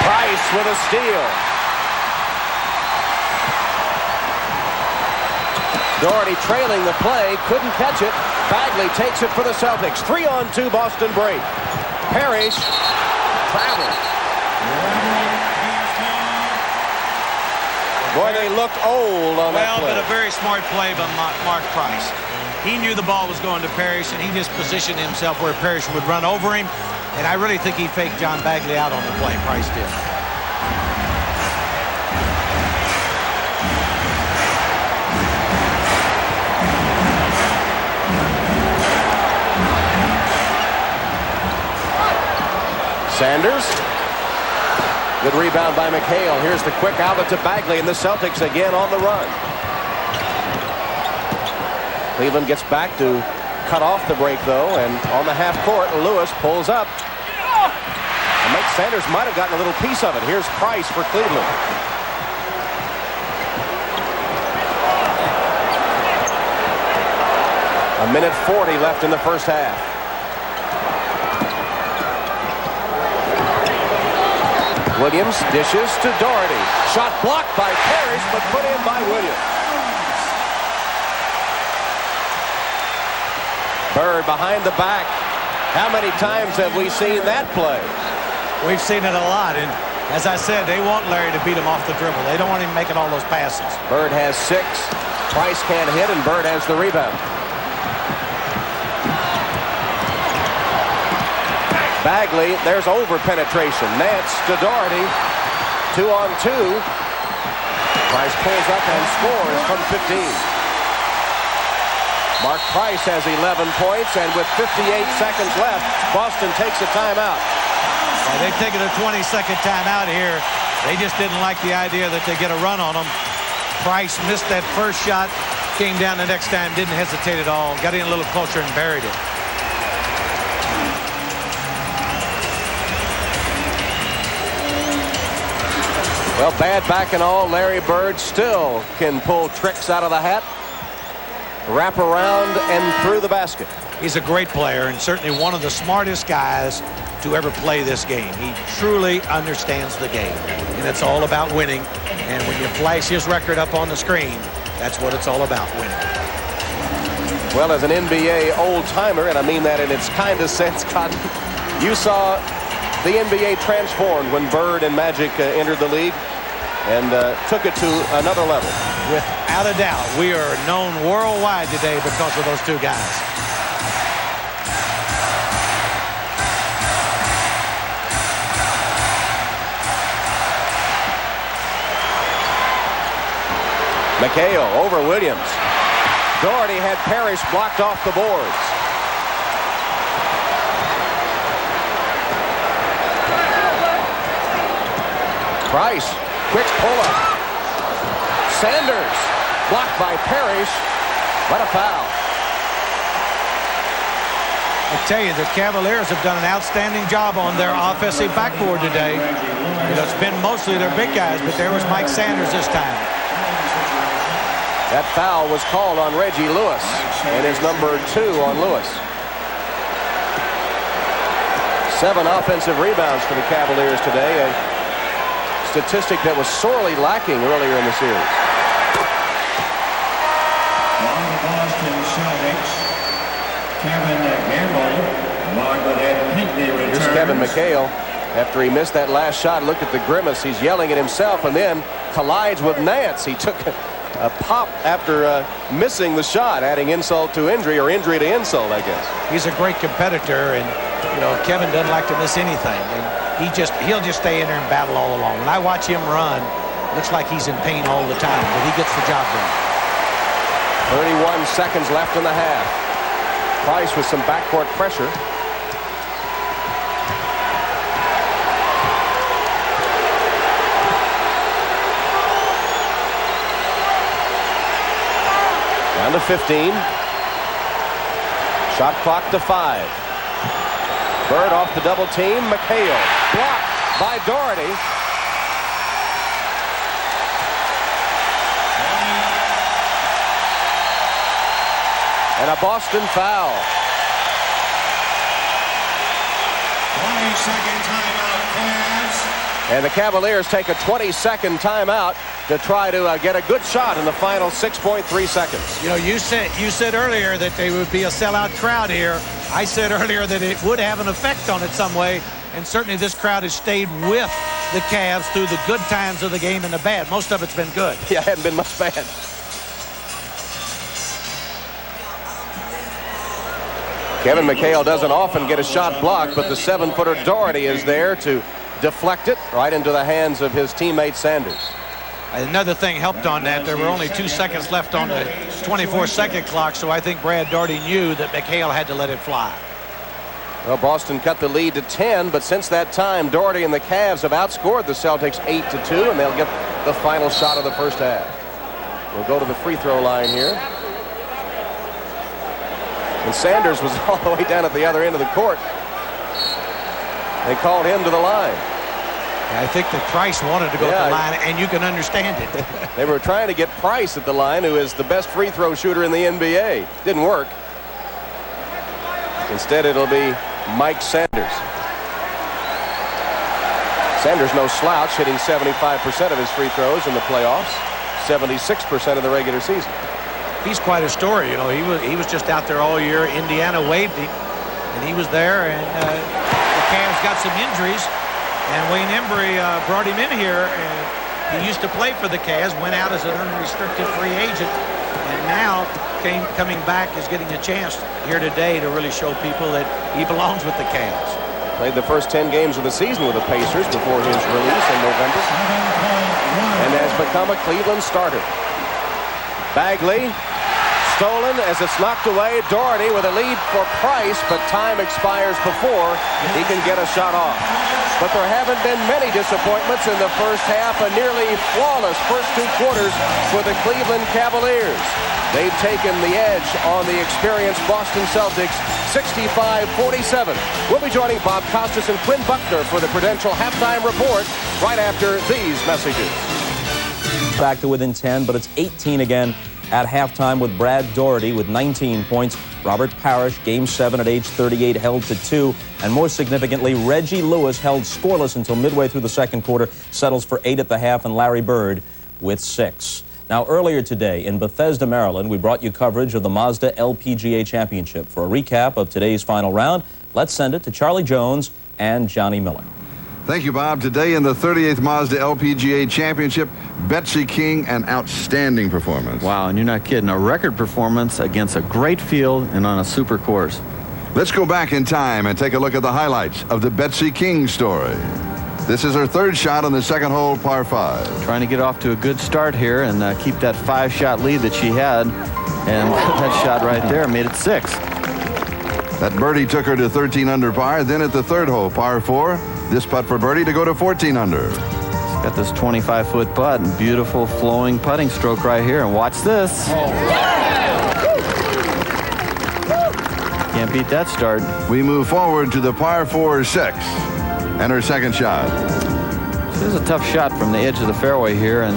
Price with a steal. Doherty trailing the play, couldn't catch it. Bagley takes it for the Celtics. 3-on-2 Boston break. Parrish travels. Boy, they looked old on that play. Well, but a very smart play by Mark Price. He knew the ball was going to Parrish, and he just positioned himself where Parrish would run over him. And I really think he faked John Bagley out on the play. Price did. Sanders. Good rebound by McHale. Here's the quick outlet to Bagley, and the Celtics again on the run. Cleveland gets back to cut off the break, though, and on the half court, Lewis pulls up. And Mike Sanders might have gotten a little piece of it. Here's Price for Cleveland. A minute 40 left in the first half. Williams dishes to Doherty. Shot blocked by Parrish, but put in by Williams. Bird behind the back. How many times have we seen that play? We've seen it a lot, and as I said, they want Larry to beat him off the dribble. They don't want him making all those passes. Bird has 6. Price can't hit, and Bird has the rebound. Bagley, there's over penetration. Nance to Doherty. 2-on-2. Price pulls up and scores from 15. Mark Price has 11 points, and with 58 seconds left, Boston takes a timeout. Well, they've taken a 20-second timeout here. They just didn't like the idea that they get a run on them. Price missed that first shot, came down the next time, didn't hesitate at all, got in a little closer and buried it. Well, bad back and all, Larry Bird still can pull tricks out of the hat, wrap around and through the basket. He's a great player and certainly one of the smartest guys to ever play this game. He truly understands the game, and it's all about winning. And when you flash his record up on the screen, that's what it's all about, winning. Well, as an NBA old-timer, and I mean that in its kindest sense, Cotton, you saw the NBA transformed when Bird and Magic entered the league and took it to another level. Without a doubt, we are known worldwide today because of those two guys. McHale over Williams. Doherty had Parrish blocked off the boards. Price, quick pull-up. Sanders, blocked by Parrish. What a foul. I tell you, the Cavaliers have done an outstanding job on their offensive backboard today. You know, it's been mostly their big guys, but there was Mike Sanders this time. That foul was called on Reggie Lewis, and is number 2 on Lewis. 7 offensive rebounds for the Cavaliers today, a statistic that was sorely lacking earlier in the series. On the Boston Celtics, Kevin Gamble, along with Ed Pinckney returns. Here's Kevin McHale. After he missed that last shot, look at the grimace. He's yelling at himself and then collides with Nance. He took a pop after missing the shot, adding insult to injury, or injury to insult, I guess. He's a great competitor, and you know, Kevin doesn't like to miss anything, and he'll just stay in there and battle all along. When I watch him run, looks like he's in pain all the time, but he gets the job done. 31 seconds left in the half. Price with some backcourt pressure. Down to 15. Shot clock to 5. Bird off the double team. McHale blocked by Doherty. And a Boston foul. 20-second timeout, Cavs. And the Cavaliers take a 20-second timeout to try to get a good shot in the final 6.3 seconds. You know, you said earlier that they would be a sellout crowd here. I said earlier that it would have an effect on it some way, and certainly this crowd has stayed with the Cavs through the good times of the game and the bad. Most of it's been good. Yeah, it hadn't been much bad. Kevin McHale doesn't often get a shot blocked, but the 7-footer Doherty is there to deflect it right into the hands of his teammate Sanders. Another thing helped on that. There were only 2 seconds left on the 24-second clock, so I think Brad Doherty knew that McHale had to let it fly. Well, Boston cut the lead to 10, but since that time, Doherty and the Cavs have outscored the Celtics 8-2, and they'll get the final shot of the first half. We'll go to the free throw line here. And Sanders was all the way down at the other end of the court. They called him to the line. I think that Price wanted to go to the line, and you can understand it. They were trying to get Price at the line, who is the best free throw shooter in the NBA. Didn't work. Instead, it'll be Mike Sanders. Sanders, no slouch, hitting 75% of his free throws in the playoffs, 76% of the regular season. He's quite a story. You know, he was just out there all year. Indiana waived him, and he was there, and the Cavs got some injuries. And Wayne Embry brought him in here, and he used to play for the Cavs, went out as an unrestricted free agent, and now coming back is getting a chance here today to really show people that he belongs with the Cavs. Played the first 10 games of the season with the Pacers before his release in November, and has become a Cleveland starter. Bagley stolen as it's knocked away. Doherty with a lead for Price, but time expires before he can get a shot off. But there haven't been many disappointments in the first half. A nearly flawless first 2 quarters for the Cleveland Cavaliers. They've taken the edge on the experienced Boston Celtics, 65-47. We'll be joining Bob Costas and Quinn Buckner for the Prudential halftime report right after these messages. Back to within 10, but it's 18 again at halftime with Brad Doherty with 19 points. Robert Parrish, Game 7 at age 38, held to 2. And more significantly, Reggie Lewis held scoreless until midway through the second quarter, settles for 8 at the half, and Larry Bird with 6. Now, earlier today in Bethesda, Maryland, we brought you coverage of the Mazda LPGA Championship. For a recap of today's final round, let's send it to Charlie Jones and Johnny Miller. Thank you, Bob. Today in the 38th Mazda LPGA Championship, Betsy King, an outstanding performance. Wow, and you're not kidding. A record performance against a great field and on a super course. Let's go back in time and take a look at the highlights of the Betsy King story. This is her 3rd shot on the second hole, par 5. Trying to get off to a good start here and keep that 5-shot lead that she had. And that shot right there made it 6. That birdie took her to 13 under par. Then at the 3rd hole, par 4, this putt for birdie to go to 14 under. Got this 25-foot putt and beautiful flowing putting stroke right here. And watch this. Can't beat that start. We move forward to the par 4-6 and her 2nd shot. This is a tough shot from the edge of the fairway here, and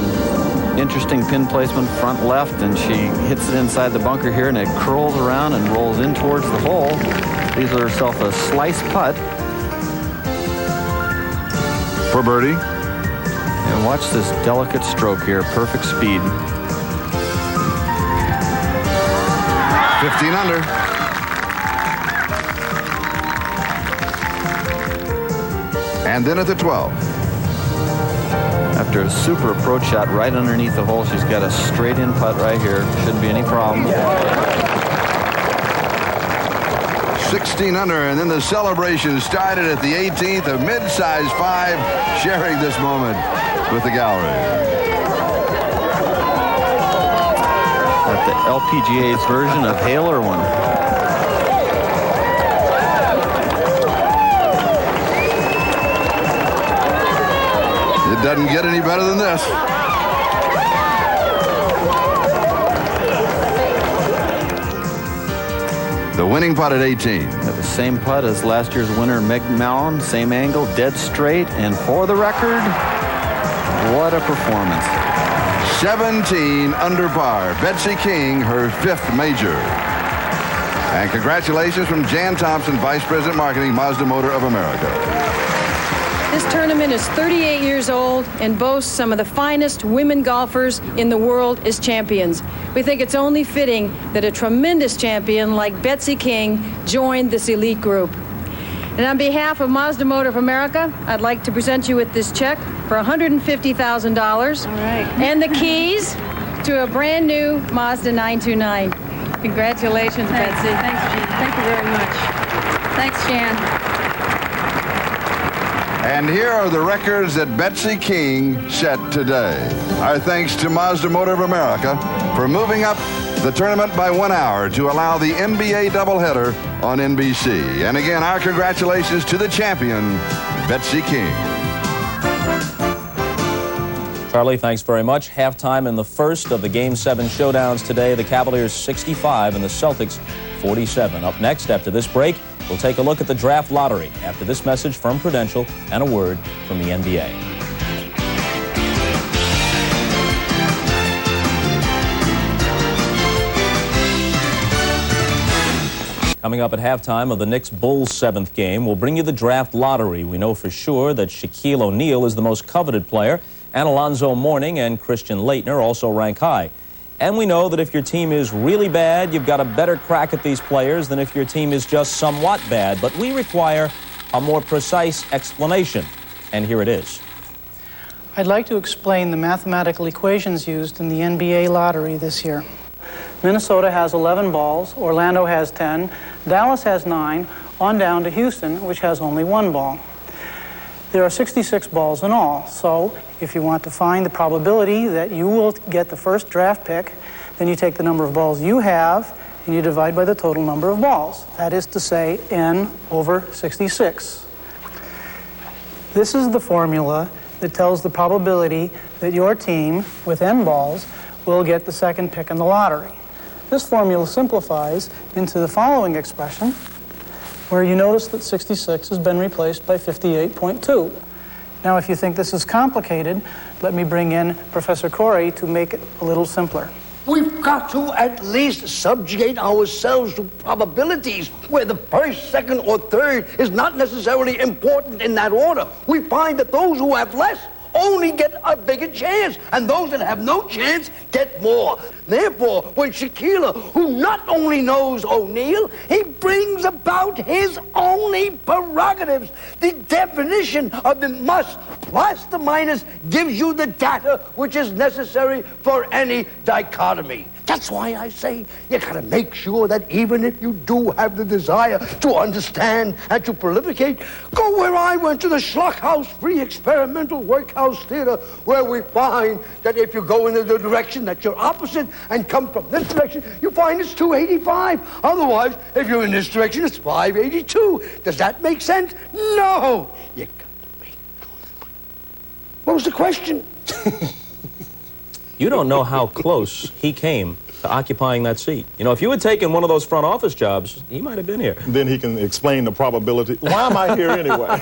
interesting pin placement front left, and she hits it inside the bunker here, and it curls around and rolls in towards the hole. Leaves herself a slice putt for birdie. And watch this delicate stroke here. Perfect speed. 15 under. And then at the 12th. After a super approach shot right underneath the hole, she's got a straight in putt right here. Shouldn't be any problem. 16 under, and then the celebration started at the 18th, a mid-size 5, sharing this moment with the gallery. At the LPGA's version of Hale Irwin. It doesn't get any better than this. The winning putt at 18. The same putt as last year's winner, Meg Mallon. Same angle, dead straight. And for the record, what a performance. 17 under par. Betsy King, her 5th major. And congratulations from Jan Thompson, Vice President Marketing, Mazda Motor of America. This tournament is 38 years old and boasts some of the finest women golfers in the world as champions. We think it's only fitting that a tremendous champion like Betsy King joined this elite group. And on behalf of Mazda Motor of America, I'd like to present you with this check for $150,000 and the keys to a brand new Mazda 929. Congratulations, Betsy. Thanks, Jan. Thank you very much. Thanks, Jan. And here are the records that Betsy King set today. Our thanks to Mazda Motor of America for moving up the tournament by 1 hour to allow the NBA doubleheader on NBC. And again, our congratulations to the champion, Betsy King. Charlie, thanks very much. Halftime in the first of the Game 7 showdowns today. The Cavaliers 65 and the Celtics 47. Up next, after this break, we'll take a look at the draft lottery after this message from Prudential and a word from the NBA. Coming up at halftime of the Knicks-Bulls 7th game, we'll bring you the draft lottery. We know for sure that Shaquille O'Neal is the most coveted player, and Alonzo Mourning and Christian Laettner also rank high. And we know that if your team is really bad, you've got a better crack at these players than if your team is just somewhat bad. But we require a more precise explanation. And here it is. I'd like to explain the mathematical equations used in the NBA lottery this year. Minnesota has 11 balls, Orlando has 10, Dallas has 9, on down to Houston, which has only 1 ball. There are 66 balls in all, so if you want to find the probability that you will get the first draft pick, Then you take the number of balls you have and you divide by the total number of balls. That is to say, n over 66. This is the formula that tells the probability that your team with n balls will get the second pick in the lottery. This formula simplifies into the following expression, where you notice that 66 has been replaced by 58.2. Now, if you think this is complicated, let me bring in Professor Corey to make it a little simpler. We've got to at least subjugate ourselves to probabilities where the first, second, or third is not necessarily important in that order. We find that those who have less only get a bigger chance, and those that have no chance get more. Therefore, when Shaquille, who not only knows O'Neal, he brings about his own prerogatives. The definition of the must plus the minus gives you the data which is necessary for any dichotomy. That's why I say you gotta make sure that even if you do have the desire to understand and to prolificate, go where I went, to the Schlockhaus Free Experimental Workhouse Theater, where we find that if you go in the direction that you're opposite and come from this direction, you find it's 285. Otherwise, if you're in this direction, it's 582. Does that make sense? No! You got to make... What was the question? You don't know how close he came to occupying that seat. You know, if you had taken one of those front office jobs, he might have been here. Then he can explain the probability. Why am I here anyway?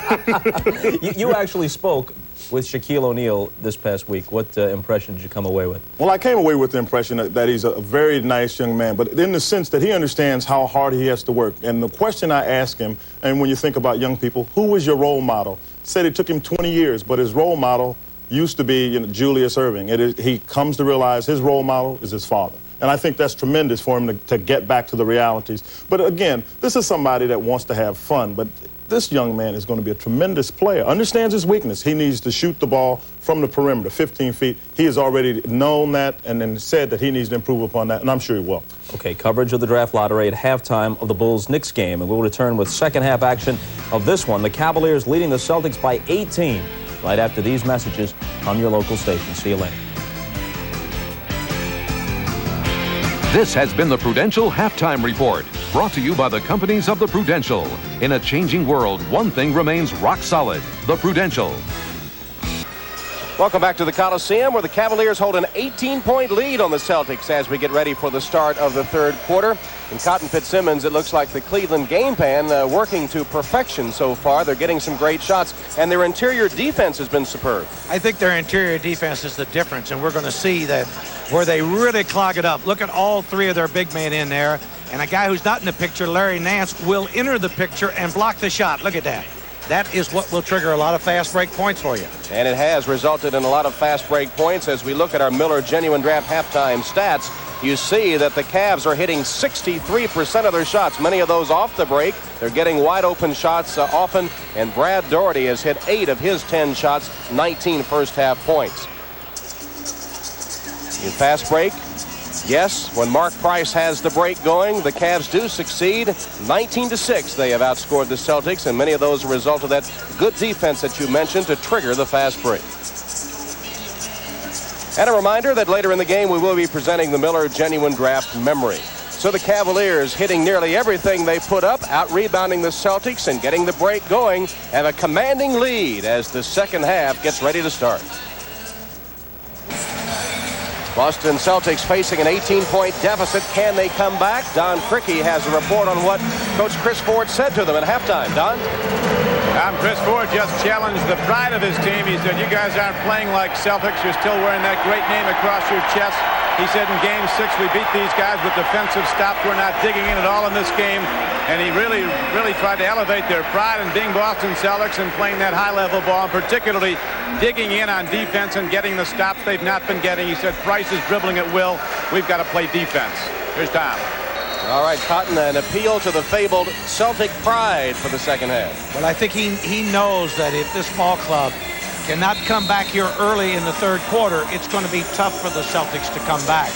You actually spoke with Shaquille O'Neal this past week. What impression did you come away with? Well, I came away with the impression that he's a very nice young man, but in the sense that he understands how hard he has to work. And the question I asked him, and when you think about young people, who was your role model? Said it took him 20 years, but his role model used to be, Julius Erving. He comes to realize his role model is his father. And I think that's tremendous for him to get back to the realities. But again, this is somebody that wants to have fun, but this young man is going to be a tremendous player. Understands his weakness. He needs to shoot the ball from the perimeter, 15 feet. He has already known that and then said that he needs to improve upon that, and I'm sure he will. Okay, coverage of the draft lottery at halftime of the Bulls-Knicks game, and we'll return with second half action of this one. The Cavaliers leading the Celtics by 18 right after these messages on your local station. See you later. This has been the Prudential Halftime Report, brought to you by the companies of the Prudential. In a changing world, one thing remains rock solid: the Prudential. Welcome back to the Coliseum, where the Cavaliers hold an 18-point lead on the Celtics as we get ready for the start of the third quarter. In Cotton Fitzsimmons, it looks like the Cleveland game plan working to perfection so far. They're getting some great shots, and their interior defense has been superb. I think their interior defense is the difference, and we're going to see that where they really clog it up. Look at all three of their big men in there, and a guy who's not in the picture, Larry Nance, will enter the picture and block the shot. Look at that. That is what will trigger a lot of fast break points for you. And it has resulted in a lot of fast break points. As we look at our Miller Genuine Draft halftime stats, you see that the Cavs are hitting 63% of their shots, many of those off the break. They're getting wide open shots often, and Brad Daugherty has hit 8 of his 10 shots, 19 first half points. In fast break, yes, when Mark Price has the break going, the Cavs do succeed. 19-6, they have outscored the Celtics, and many of those are a result of that good defense that you mentioned to trigger the fast break. And a reminder that later in the game, we will be presenting the Miller Genuine Draft Memory. So the Cavaliers, hitting nearly everything they put up, out-rebounding the Celtics and getting the break going, have a commanding lead as the second half gets ready to start. Boston Celtics facing an 18-point deficit. Can they come back? Don Criqui has a report on what Coach Chris Ford said to them at halftime. Don? Chris Ford just challenged the pride of his team. He said, you guys aren't playing like Celtics. You're still wearing that great name across your chest. He said in Game 6, we beat these guys with defensive stops. We're not digging in at all in this game. And he really tried to elevate their pride in being Boston Celtics and playing that high-level ball, and particularly digging in on defense and getting the stops they've not been getting. He said, Price is dribbling at will. We've got to play defense. Here's Tom. All right, Cotton, an appeal to the fabled Celtic pride for the second half. Well, I think he knows that if this ball club cannot come back here early in the third quarter, it's going to be tough for the Celtics to come back.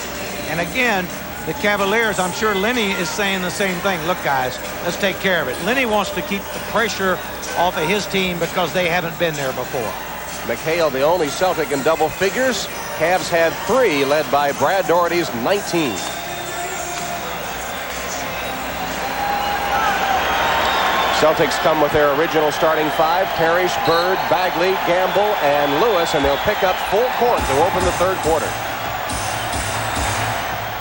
And again, the Cavaliers, I'm sure Lenny is saying the same thing. Look, guys, let's take care of it. Lenny wants to keep the pressure off of his team because they haven't been there before. McHale, the only Celtic in double figures. Cavs had 3, led by Brad Daugherty's 19. Celtics come with their original starting 5, Parrish, Bird, Bagley, Gamble, and Lewis, and they'll pick up full court to open the third quarter.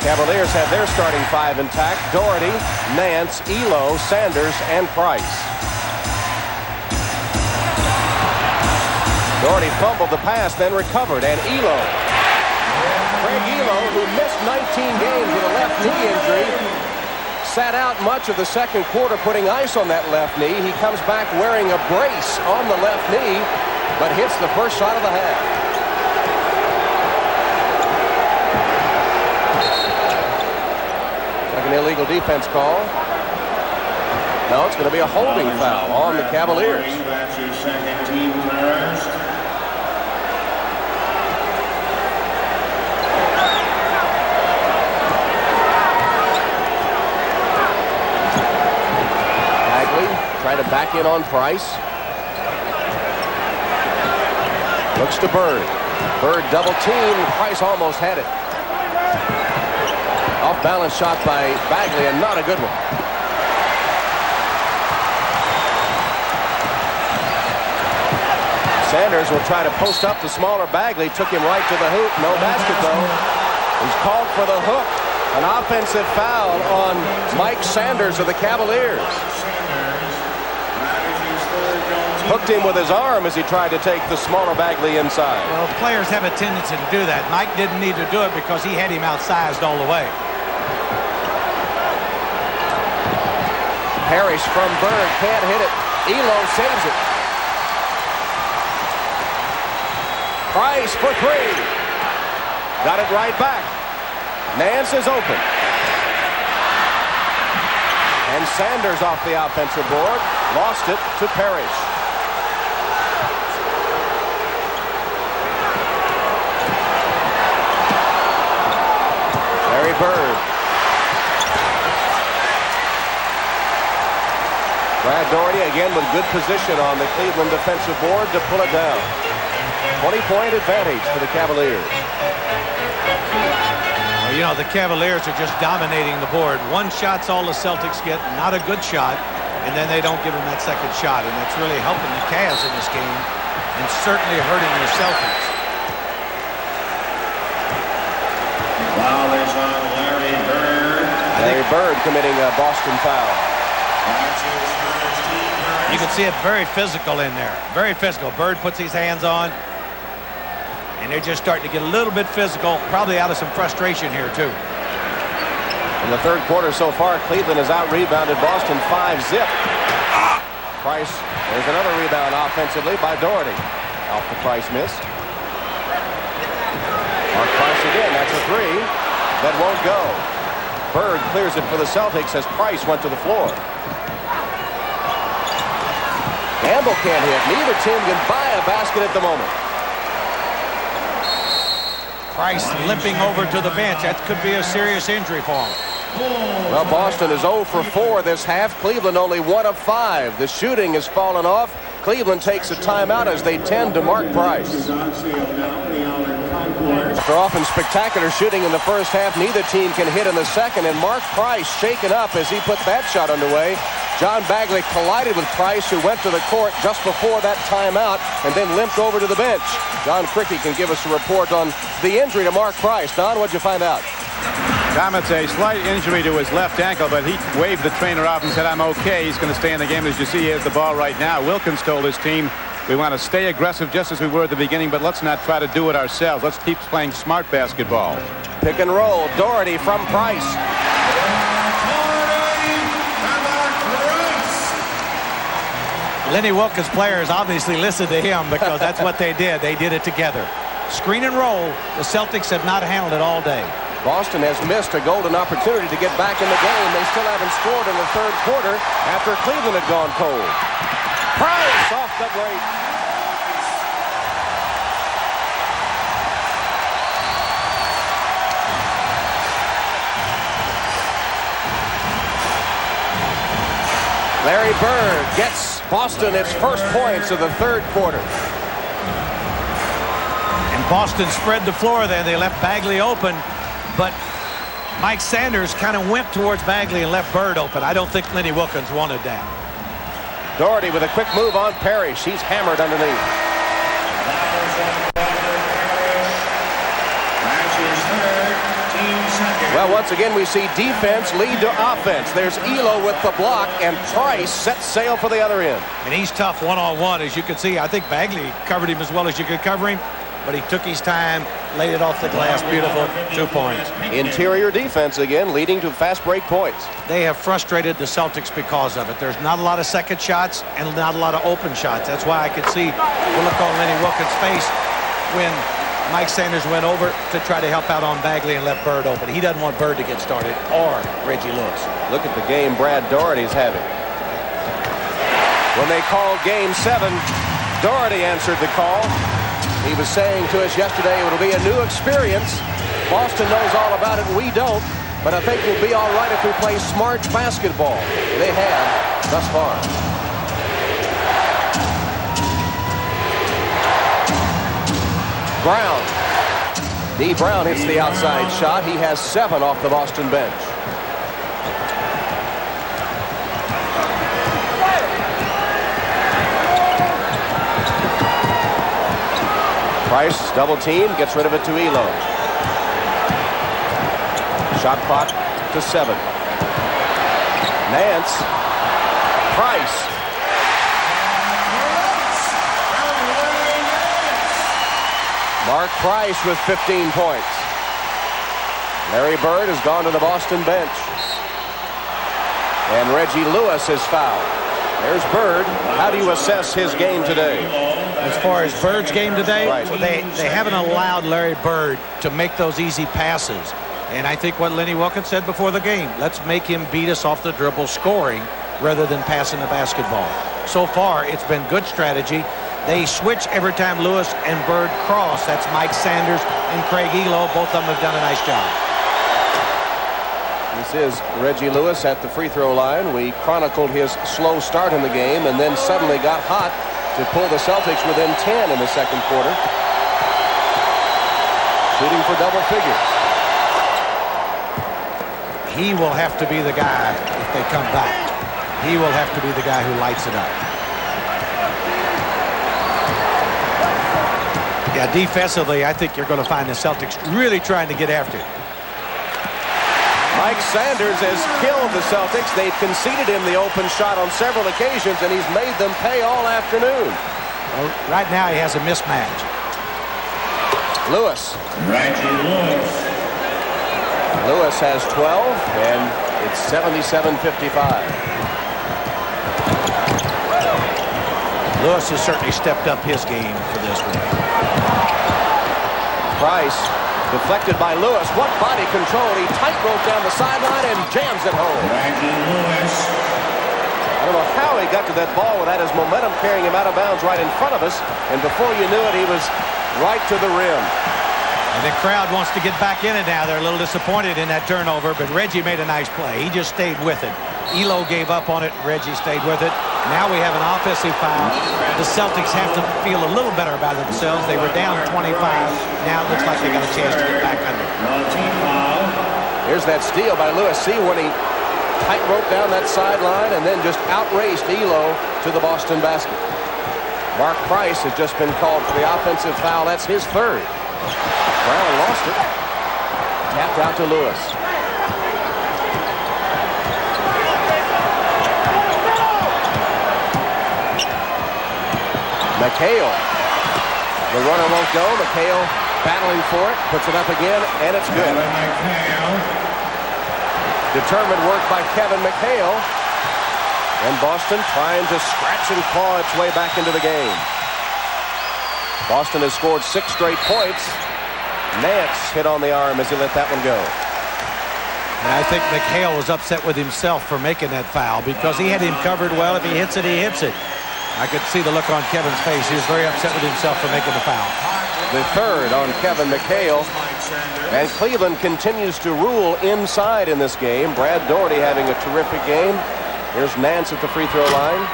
Cavaliers have their starting 5 intact, Daugherty, Nance, Elo, Sanders, and Price. Daugherty fumbled the pass, then recovered, and Elo. Craig Elo, who missed 19 games with a left knee injury, sat out much of the second quarter putting ice on that left knee. He comes back wearing a brace on the left knee, but hits the first shot of the half. Like an illegal defense call. No, it's going to be a holding foul on the Cavaliers. That's your second team first. Trying to back in on Price. Looks to Bird. Bird double team. Price almost had it. Off balance shot by Bagley, and not a good one. Sanders will try to post up the smaller Bagley. Took him right to the hoop. No basket though. He's called for the hook. An offensive foul on Mike Sanders of the Cavaliers. Hooked him with his arm as he tried to take the smaller Bagley inside. Well, players have a tendency to do that. Mike didn't need to do it because he had him outsized all the way. Parrish from Bird, can't hit it. Elo saves it. Price for 3. Got it right back. Nance is open. And Sanders off the offensive board. Lost it to Parrish. Larry Bird. Brad Daugherty again with good position on the Cleveland defensive board to pull it down. 20-point advantage for the Cavaliers. Well, you know, the Cavaliers are just dominating the board. One shot's all the Celtics get, not a good shot, and then they don't give them that second shot, and that's really helping the Cavs in this game and certainly hurting the Celtics. Foul is on Larry Bird. Larry Bird committing a Boston foul. You can see it very physical in there. Very physical. Bird puts his hands on, and they're just starting to get a little bit physical, probably out of some frustration here, too. In the third quarter so far, Cleveland has out-rebounded Boston 5-zip. Price, there's another rebound offensively by Daugherty. Off the Price miss. Mark Price again, that's a 3. That won't go. Bird clears it for the Celtics as Price went to the floor. Gamble can't hit. Neither team can buy a basket at the moment. Price limping over to the bench. That could be a serious injury for him. Well, Boston is 0 for 4 this half. Cleveland only 1 of 5. The shooting has fallen off. Cleveland takes a timeout as they tend to Mark Price. After often spectacular shooting in the first half, neither team can hit in the second, and Mark Price shaken up as he put that shot underway. John Bagley collided with Price, who went to the court just before that timeout and then limped over to the bench. John Cricky can give us a report on the injury to Mark Price. Don, what'd you find out? Tom, it's a slight injury to his left ankle, but he waved the trainer off and said, "I'm okay." He's going to stay in the game. As you see, he has the ball right now. Wilkins told his team, "We want to stay aggressive just as we were at the beginning, but let's not try to do it ourselves. Let's keep playing smart basketball." Pick and roll. Daugherty from Price. Lenny Wilkins' players obviously listened to him because that's what they did. They did it together. Screen and roll. The Celtics have not handled it all day. Boston has missed a golden opportunity to get back in the game. They still haven't scored in the third quarter after Cleveland had gone cold. Price off the break. Larry Bird gets Boston its first points of the third quarter. And Boston spread the floor there. They left Bagley open, but Mike Sanders kind of went towards Bagley and left Bird open. I don't think Lenny Wilkins wanted that. Doherty with a quick move on Parrish. He's hammered underneath. Well, once again, we see defense lead to offense. There's Elo with the block, and Price sets sail for the other end. And he's tough one-on-one, as you can see. I think Bagley covered him as well as you could cover him, but he took his time, laid it off the glass. Beautiful. 2 points. Interior defense again, leading to fast break points. They have frustrated the Celtics because of it. There's not a lot of second shots and not a lot of open shots. That's why I could see the look on Lenny Wilkins' face when Mike Sanders went over to try to help out on Bagley and left Bird open. He doesn't want Bird to get started, or Reggie Lewis. Look at the game Brad Doherty's having. When they called Game 7, Doherty answered the call. He was saying to us yesterday it'll be a new experience. Boston knows all about it, and we don't. But I think we'll be all right if we play smart basketball. They have thus far. Brown. D. Brown hits the outside shot. He has 7 off the Boston bench. Price double team, gets rid of it to Elo. Shot clock to 7. Nance. Price. Mark Price with 15 points. Larry Bird has gone to the Boston bench. And Reggie Lewis is fouled. There's Bird. How do you assess his game today? As far as Bird's game today, right. they haven't allowed Larry Bird to make those easy passes. And I think what Lenny Wilkins said before the game, let's make him beat us off the dribble scoring rather than passing the basketball. So far, it's been good strategy. They switch every time Lewis and Bird cross. That's Mike Sanders and Craig Elo. Both of them have done a nice job. This is Reggie Lewis at the free throw line. We chronicled his slow start in the game and then suddenly got hot to pull the Celtics within 10 in the second quarter. Shooting for double figures. He will have to be the guy if they come back. He will have to be the guy who lights it up. Yeah, defensively, I think you're going to find the Celtics really trying to get after it. Mike Sanders has killed the Celtics. They've conceded him the open shot on several occasions, and he's made them pay all afternoon. Well, right now, he has a mismatch. Lewis. Reggie Lewis. Lewis has 12, and it's 77-55. Lewis has certainly stepped up his game for this one. Price deflected by Lewis. What body control. He tightrope down the sideline and jams it home. Reggie Lewis. I don't know how he got to that ball without his momentum carrying him out of bounds right in front of us. And before you knew it, he was right to the rim. And the crowd wants to get back in it now. They're a little disappointed in that turnover, but Reggie made a nice play. He just stayed with it. Elo gave up on it. Reggie stayed with it. Now we have an offensive foul. The Celtics have to feel a little better about themselves. They were down 25. Now it looks like they got a chance to get back under. Here's that steal by Lewis. See when he tightrope down that sideline and then just outraced Elo to the Boston basket. Mark Price has just been called for the offensive foul. That's his third. Brown lost it. Tapped out to Lewis. McHale. The runner won't go. McHale battling for it. Puts it up again, and it's good. Determined work by Kevin McHale. And Boston trying to scratch and claw its way back into the game. Boston has scored 6 straight points. Nance hit on the arm as he let that one go. And I think McHale was upset with himself for making that foul because he had him covered well. If he hits it, he hits it. I could see the look on Kevin's face. He was very upset with himself for making the foul. The third on Kevin McHale. And Cleveland continues to rule inside in this game. Brad Doherty having a terrific game. Here's Nance at the free throw line.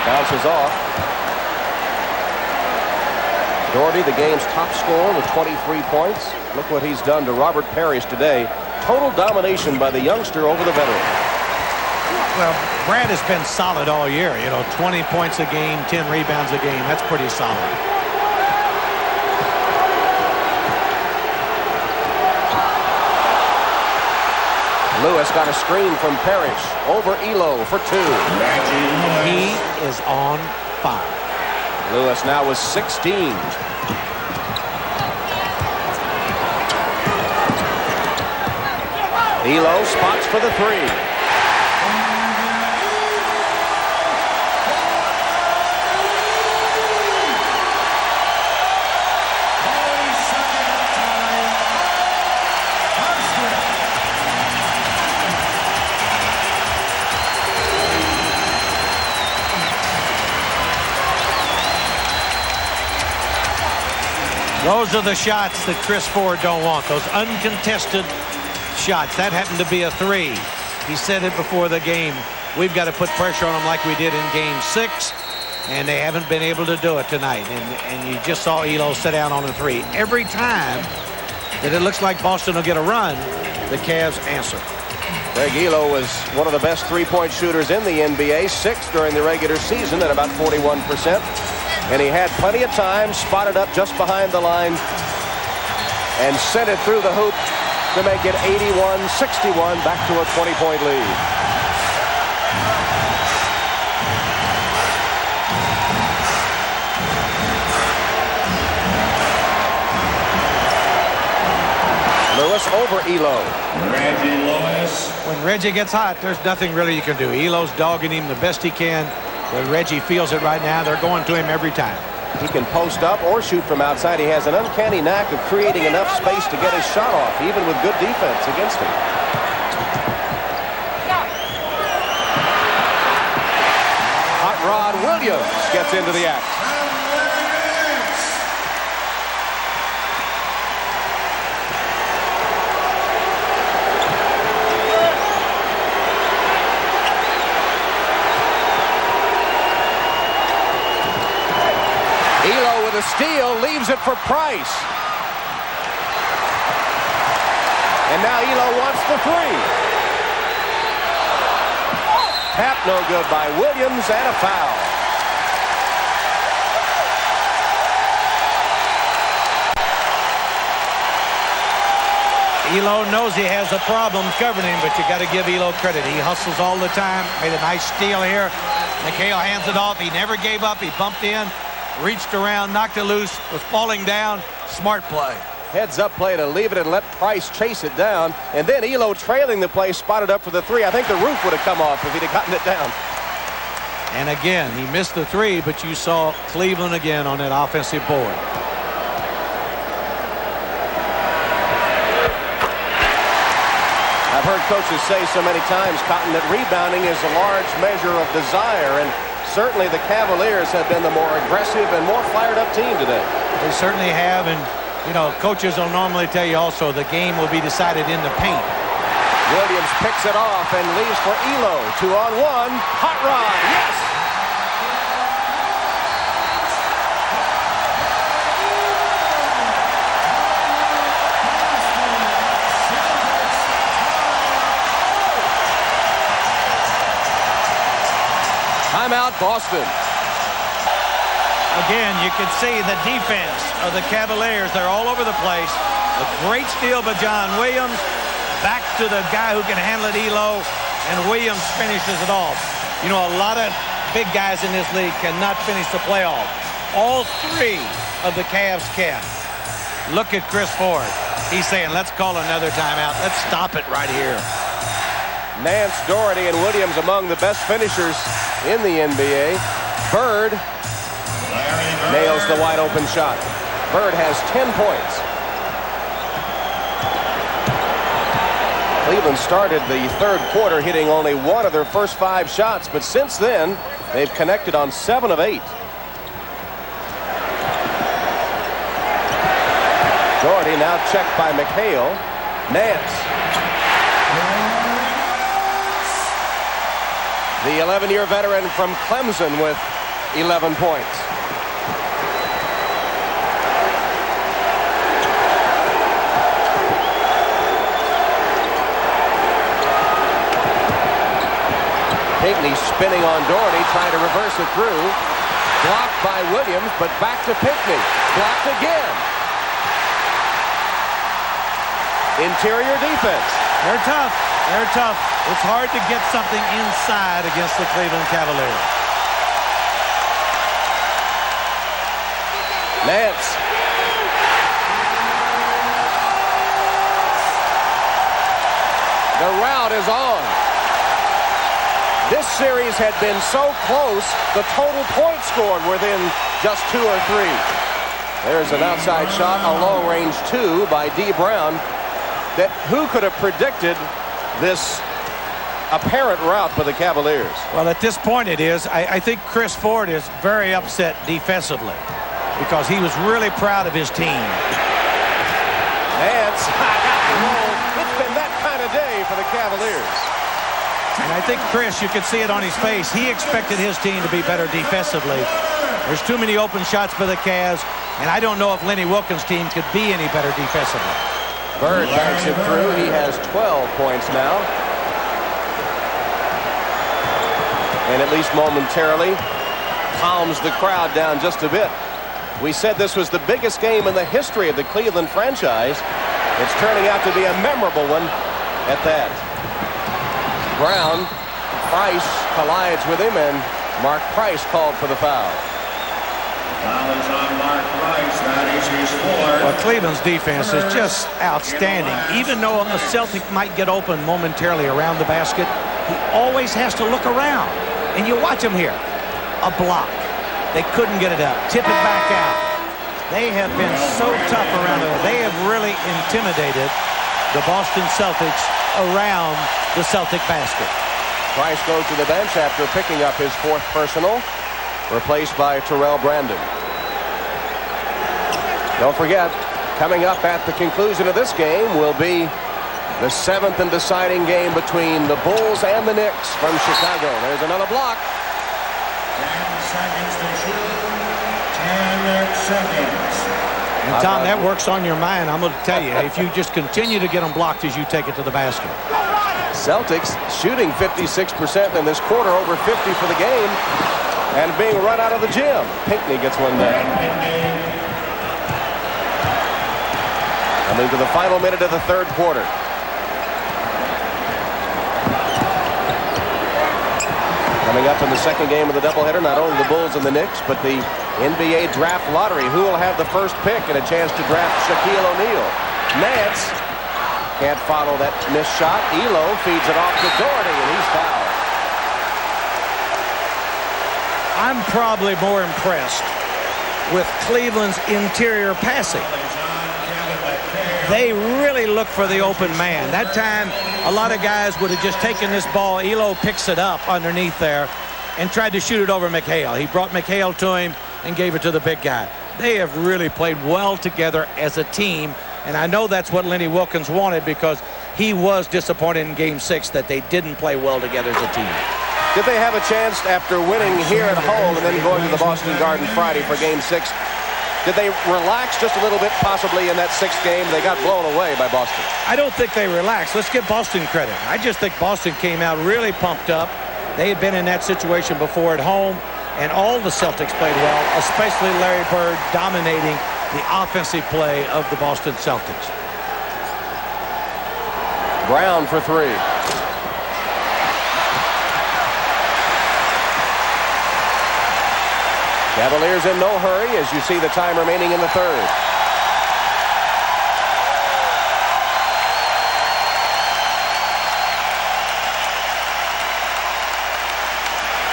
Bounces off. Doherty, the game's top scorer with 23 points. Look what he's done to Robert Parrish today. Total domination by the youngster over the veteran. Well, Brad has been solid all year. 20 points a game, 10 rebounds a game. That's pretty solid. Lewis got a screen from Parrish over Elo for 2. He is on fire. Lewis now with 16. Elo spots for the 3. Those are the shots that Chris Ford don't want. Those uncontested shots. That happened to be a 3. He said it before the game. We've got to put pressure on them like we did in Game 6, and they haven't been able to do it tonight. And you just saw Elo sit down on a 3. Every time that it looks like Boston will get a run, the Cavs answer. Greg Elo was one of the best three-point shooters in the NBA, 6th during the regular season at about 41%. And he had plenty of time, spotted up just behind the line, and sent it through the hoop to make it 81-61, back to a 20-point lead. Lewis over Elo. Reggie Lewis. When Reggie gets hot, there's nothing really you can do. Elo's dogging him the best he can. But Reggie feels it right now. They're going to him every time. He can post up or shoot from outside. He has an uncanny knack of creating enough space to get his shot off, even with good defense against him. Hot Rod Williams gets into the act. The steal leaves it for Price. And now Elo wants the 3. Tap no good by Williams and a foul. Elo knows he has a problem covering him, but you got to give Elo credit. He hustles all the time. Made a nice steal here. McHale hands it off. He never gave up. He bumped in. Reached around, knocked it loose, was falling down. Smart play. Heads up play to leave it and let Price chase it down. And then Elo trailing the play, spotted up for the 3. I think the roof would have come off if he'd have gotten it down. And again, he missed the 3, but you saw Cleveland again on that offensive board. I've heard coaches say so many times, Cotton, that rebounding is a large measure of desire. And certainly the Cavaliers have been the more aggressive and more fired-up team today. They certainly have, and, coaches will normally tell you also the game will be decided in the paint. Williams picks it off and leaves for Elo. 2-on-1. Hot Rod, yes! Timeout, Boston. Again, you can see the defense of the Cavaliers. They're all over the place. A great steal by John Williams. Back to the guy who can handle it, Elo, and Williams finishes it off. A lot of big guys in this league cannot finish the playoff. All 3 of the Cavs can. Look at Chris Ford. He's saying, let's call another timeout. Let's stop it right here. Nance, Doherty, and Williams among the best finishers in the NBA. Bird nails the wide open shot. Bird has 10 points. Cleveland started the 3rd quarter hitting only 1 of their first 5 shots, but since then they've connected on 7 of 8. Doherty now checked by McHale. Nance. The 11-year veteran from Clemson with 11 points. Pinckney spinning on Doherty, trying to reverse it through. Blocked by Williams, but back to Pinckney. Blocked again. Interior defense. They're tough. They're tough. It's hard to get something inside against the Cleveland Cavaliers. Nance. The rout is on. This series had been so close, the total points scored within just 2 or 3. There's an outside shot, a long-range 2 by D. Brown. That who could have predicted this apparent rout for the Cavaliers? Well, at this point it is. I think Chris Ford is very upset defensively because he was really proud of his team. Nance got the roll. It's been that kind of day for the Cavaliers. And I think Chris, you could see it on his face. He expected his team to be better defensively. There's too many open shots for the Cavs, and I don't know if Lenny Wilkens' team could be any better defensively. Bird banks it through. He has 12 points now. And at least momentarily calms the crowd down just a bit. We said this was the biggest game in the history of the Cleveland franchise. It's turning out to be a memorable one at that. Brown, Price collides with him, and Mark Price called for the foul. Foul is on Mark Price. That is his 4th. Well, Cleveland's defense is just outstanding. Even though a Celtic might get open momentarily around the basket, he always has to look around. And you watch him here. A block. They couldn't get it up. Tip it back out. They have been so tough around it. They have really intimidated the Boston Celtics around the Celtic basket. Price goes to the bench after picking up his 4th personal, replaced by Terrell Brandon. Don't forget, coming up at the conclusion of this game will be the 7th and deciding game between the Bulls and the Knicks from Chicago. There's another block. 10 seconds to shoot. 10 seconds. And Tom, that works on your mind. I'm going to tell you, if you just continue to get them blocked as you take it to the basket. Celtics shooting 56% in this quarter, over 50 for the game, and being run out of the gym. Pinckney gets one down. Coming to the final minute of the 3rd quarter. Coming up in the 2nd game of the doubleheader, not only the Bulls and the Knicks, but the NBA draft lottery. Who will have the first pick and a chance to draft Shaquille O'Neal? Nance can't follow that missed shot. Elo feeds it off to Doherty, and he's fouled. I'm probably more impressed with Cleveland's interior passing. They really look for the open man. That time, a lot of guys would have just taken this ball. Elo picks it up underneath there and tried to shoot it over McHale. He brought McHale to him and gave it to the big guy. They have really played well together as a team, and I know that's what Lenny Wilkens wanted because he was disappointed in Game 6 that they didn't play well together as a team. Did they have a chance after winning here at home and then going to the Boston Garden Friday for Game 6? Did they relax just a little bit possibly in that 6th game? They got blown away by Boston. I don't think they relaxed. Let's give Boston credit. I just think Boston came out really pumped up. They had been in that situation before at home, and all the Celtics played well, especially Larry Bird dominating the offensive play of the Boston Celtics. Brown for 3. Cavaliers in no hurry as you see the time remaining in the 3rd.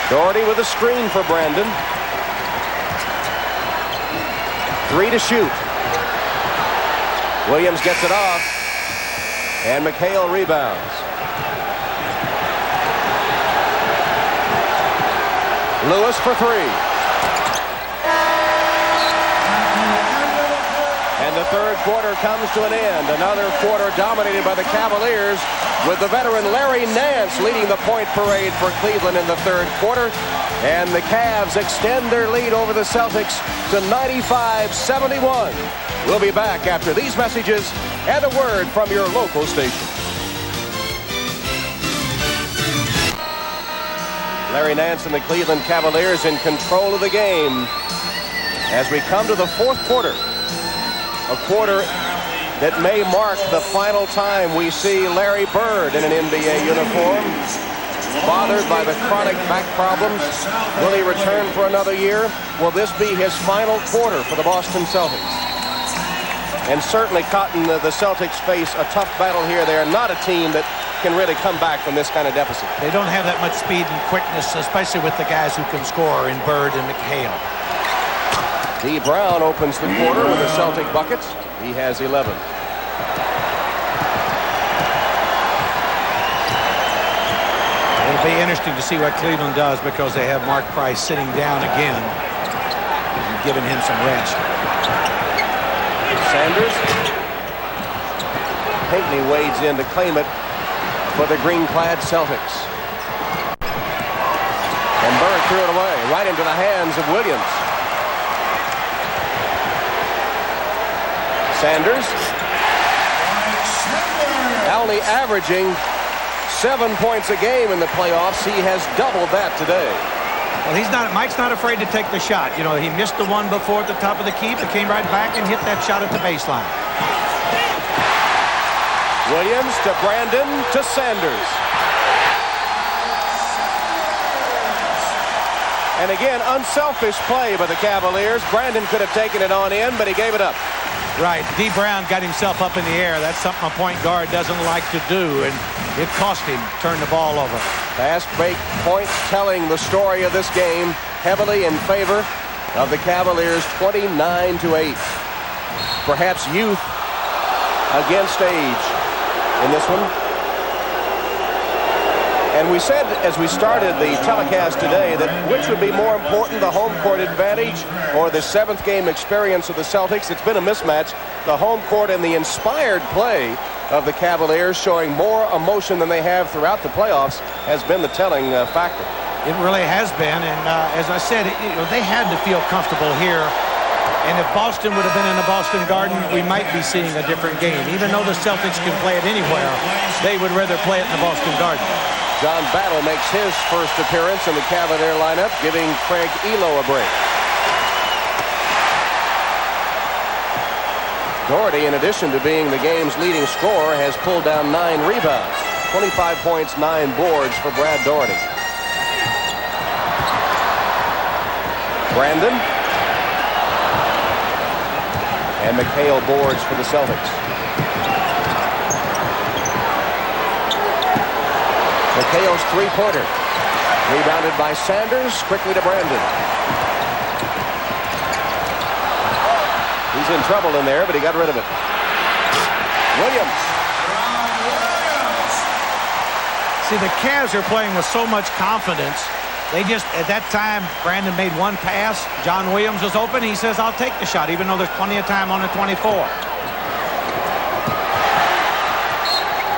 Doherty with a screen for Brandon. 3 to shoot. Williams gets it off. And McHale rebounds. Lewis for 3. And the 3rd quarter comes to an end. Another quarter dominated by the Cavaliers, with the veteran Larry Nance leading the point parade for Cleveland in the 3rd quarter. And the Cavs extend their lead over the Celtics to 95-71. We'll be back after these messages and a word from your local station. Larry Nance and the Cleveland Cavaliers in control of the game as we come to the fourth quarter. A quarter that may mark the final time we see Larry Bird in an NBA uniform. Bothered by the chronic back problems. Will he return for another year? Will this be his final quarter for the Boston Celtics? And certainly, Cotton, the Celtics face a tough battle here. They are not a team that can really come back from this kind of deficit. They don't have that much speed and quickness, especially with the guys who can score in Bird and McHale. D. Brown opens the quarter with the Celtic buckets. He has 11. It'll be interesting to see what Cleveland does because they have Mark Price sitting down again and giving him some rest. Sanders. Pinckney wades in to claim it for the green-clad Celtics. And Bird threw it away right into the hands of Williams. Sanders. Only averaging 7 points a game in the playoffs. He has doubled that today. Well, Mike's not afraid to take the shot. You know, he missed the one before at the top of the key, but came right back and hit that shot at the baseline. Williams to Brandon to Sanders. And again, unselfish play by the Cavaliers. Brandon could have taken it on in, but he gave it up. Right. D. Brown got himself up in the air. That's something a point guard doesn't like to do, and it cost him. Turn the ball over. Fast break points telling the story of this game heavily in favor of the Cavaliers, 29-8. Perhaps youth against age in this one. And we said as we started the telecast today that which would be more important, the home court advantage or the seventh game experience of the Celtics. It's been a mismatch. The home court and the inspired play of the Cavaliers showing more emotion than they have throughout the playoffs has been the telling factor. It really has been, and as I said, they had to feel comfortable here. And if Boston would have been in the Boston Garden, we might be seeing a different game. Even though the Celtics can play it anywhere, they would rather play it in the Boston Garden. John Battle makes his first appearance in the Cavalier lineup, giving Craig Elo a break. Doherty, in addition to being the game's leading scorer, has pulled down 9 rebounds. 25 points, 9 boards for Brad Doherty. Brandon. And McHale boards for the Celtics. McHale's three-pointer. Rebounded by Sanders. Quickly to Brandon. He's in trouble in there, but he got rid of it. Williams. See, the Cavs are playing with so much confidence. They just, at that time, Brandon made one pass. John Williams was open. He says, I'll take the shot, even though there's plenty of time on the 24.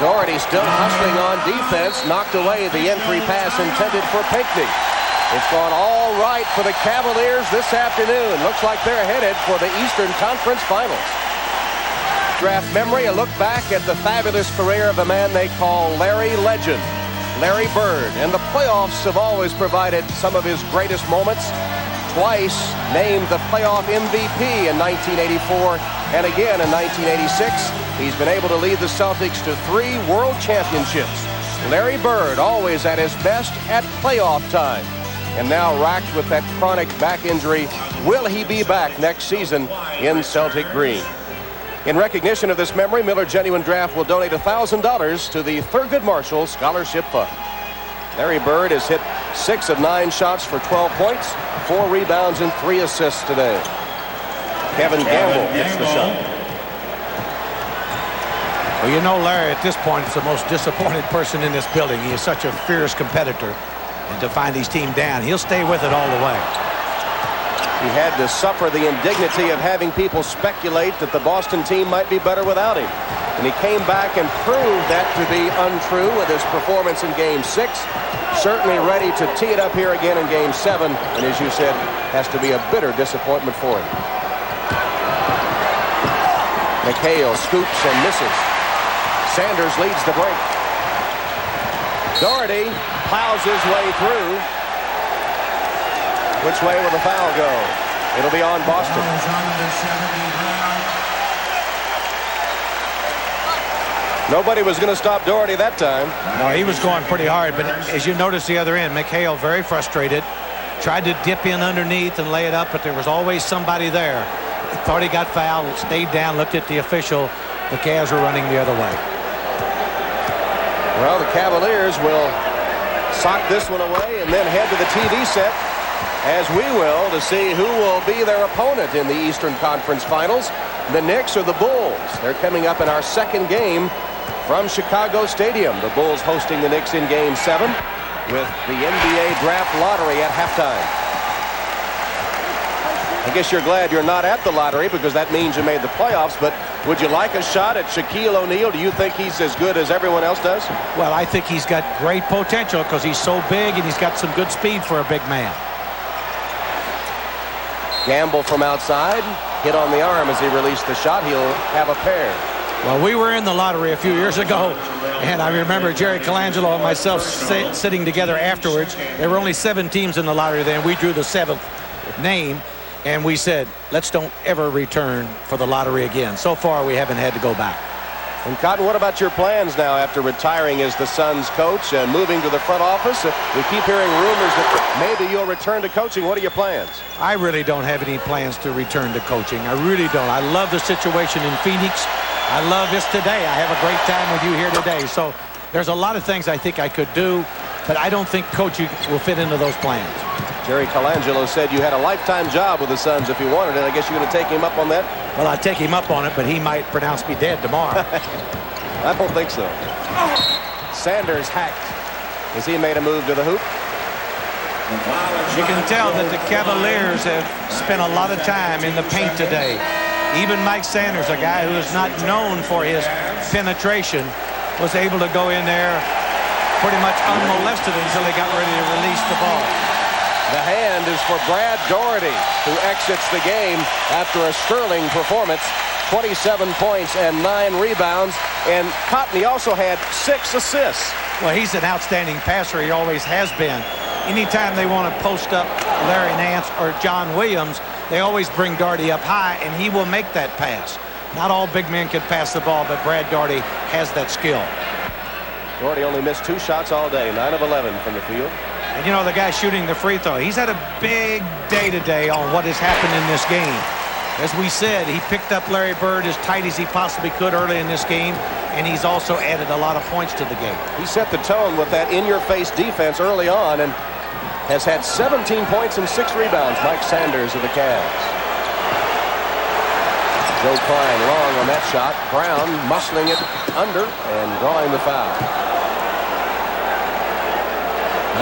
Doherty still hustling on defense. Knocked away the entry pass intended for Pinckney. It's gone all right for the Cavaliers this afternoon. Looks like they're headed for the Eastern Conference Finals. Draft memory, a look back at the fabulous career of a man they call Larry Legend. Larry Bird, and the playoffs have always provided some of his greatest moments. Twice named the playoff MVP in 1984 and again in 1986. He's been able to lead the Celtics to 3 world championships. Larry Bird always at his best at playoff time. And now racked with that chronic back injury. Will he be back next season in Celtic green? In recognition of this memory, Miller Genuine Draft will donate $1,000 to the Thurgood Marshall Scholarship Fund. Larry Bird has hit 6 of 9 shots for 12 points, 4 rebounds, and 3 assists today. Kevin Gamble hits the shot. Well, you know, Larry, at this point, is the most disappointed person in this building. He is such a fierce competitor. And to find his team down, he'll stay with it all the way. He had to suffer the indignity of having people speculate that the Boston team might be better without him. And he came back and proved that to be untrue with his performance in Game 6. Certainly ready to tee it up here again in Game 7. And as you said, has to be a bitter disappointment for him. McHale scoops and misses. Sanders leads the break. Doherty plows his way through. Which way will the foul go? It'll be on Boston. Nobody was going to stop Doherty that time. No, he was going pretty hard, but as you notice the other end, McHale very frustrated. Tried to dip in underneath and lay it up, but there was always somebody there. He thought he got fouled, stayed down, looked at the official. The Cavs were running the other way. Well, the Cavaliers will sock this one away and then head to the TV set, as we will, to see who will be their opponent in the Eastern Conference Finals, the Knicks or the Bulls. They're coming up in our second game from Chicago Stadium. The Bulls hosting the Knicks in Game 7 with the NBA Draft Lottery at halftime. I guess you're glad you're not at the lottery because that means you made the playoffs, but would you like a shot at Shaquille O'Neal? Do you think he's as good as everyone else does? Well, I think he's got great potential because he's so big and he's got some good speed for a big man. Gamble from outside, hit on the arm as he released the shot. He'll have a pair. Well, we were in the lottery a few years ago, and I remember Jerry Colangelo and myself sitting together afterwards. There were only 7 teams in the lottery then. We drew the 7th name, and we said, let's don't ever return for the lottery again. So far, we haven't had to go back. And Cotton, what about your plans now after retiring as the Suns coach and moving to the front office? We keep hearing rumors that maybe you'll return to coaching. What are your plans? I really don't have any plans to return to coaching. I really don't. I love the situation in Phoenix. I love this today. I have a great time with you here today. So there's a lot of things I think I could do, but I don't think coaching will fit into those plans. Jerry Colangelo said you had a lifetime job with the Suns if you wanted it. I guess you're going to take him up on that? Well, I'd take him up on it, but he might pronounce me dead tomorrow. I don't think so. Sanders hacked as he made a move to the hoop. You can tell that the Cavaliers have spent a lot of time in the paint today. Even Mike Sanders, a guy who is not known for his penetration, was able to go in there pretty much unmolested until he got ready to release the ball. The hand is for Brad Doherty, who exits the game after a sterling performance. 27 points and 9 rebounds. And Cotton, he also had 6 assists. Well, he's an outstanding passer. He always has been. Anytime they want to post up Larry Nance or John Williams, they always bring Doherty up high, and he will make that pass. Not all big men can pass the ball, but Brad Doherty has that skill. Doherty only missed 2 shots all day, 9 of 11 from the field. And, you know, the guy shooting the free throw, he's had a big day today on what has happened in this game. As we said, he picked up Larry Bird as tight as he possibly could early in this game, and he's also added a lot of points to the game. He set the tone with that in-your-face defense early on and has had 17 points and 6 rebounds. Mike Sanders of the Cavs. Joe Klein long on that shot. Brown muscling it under and drawing the foul.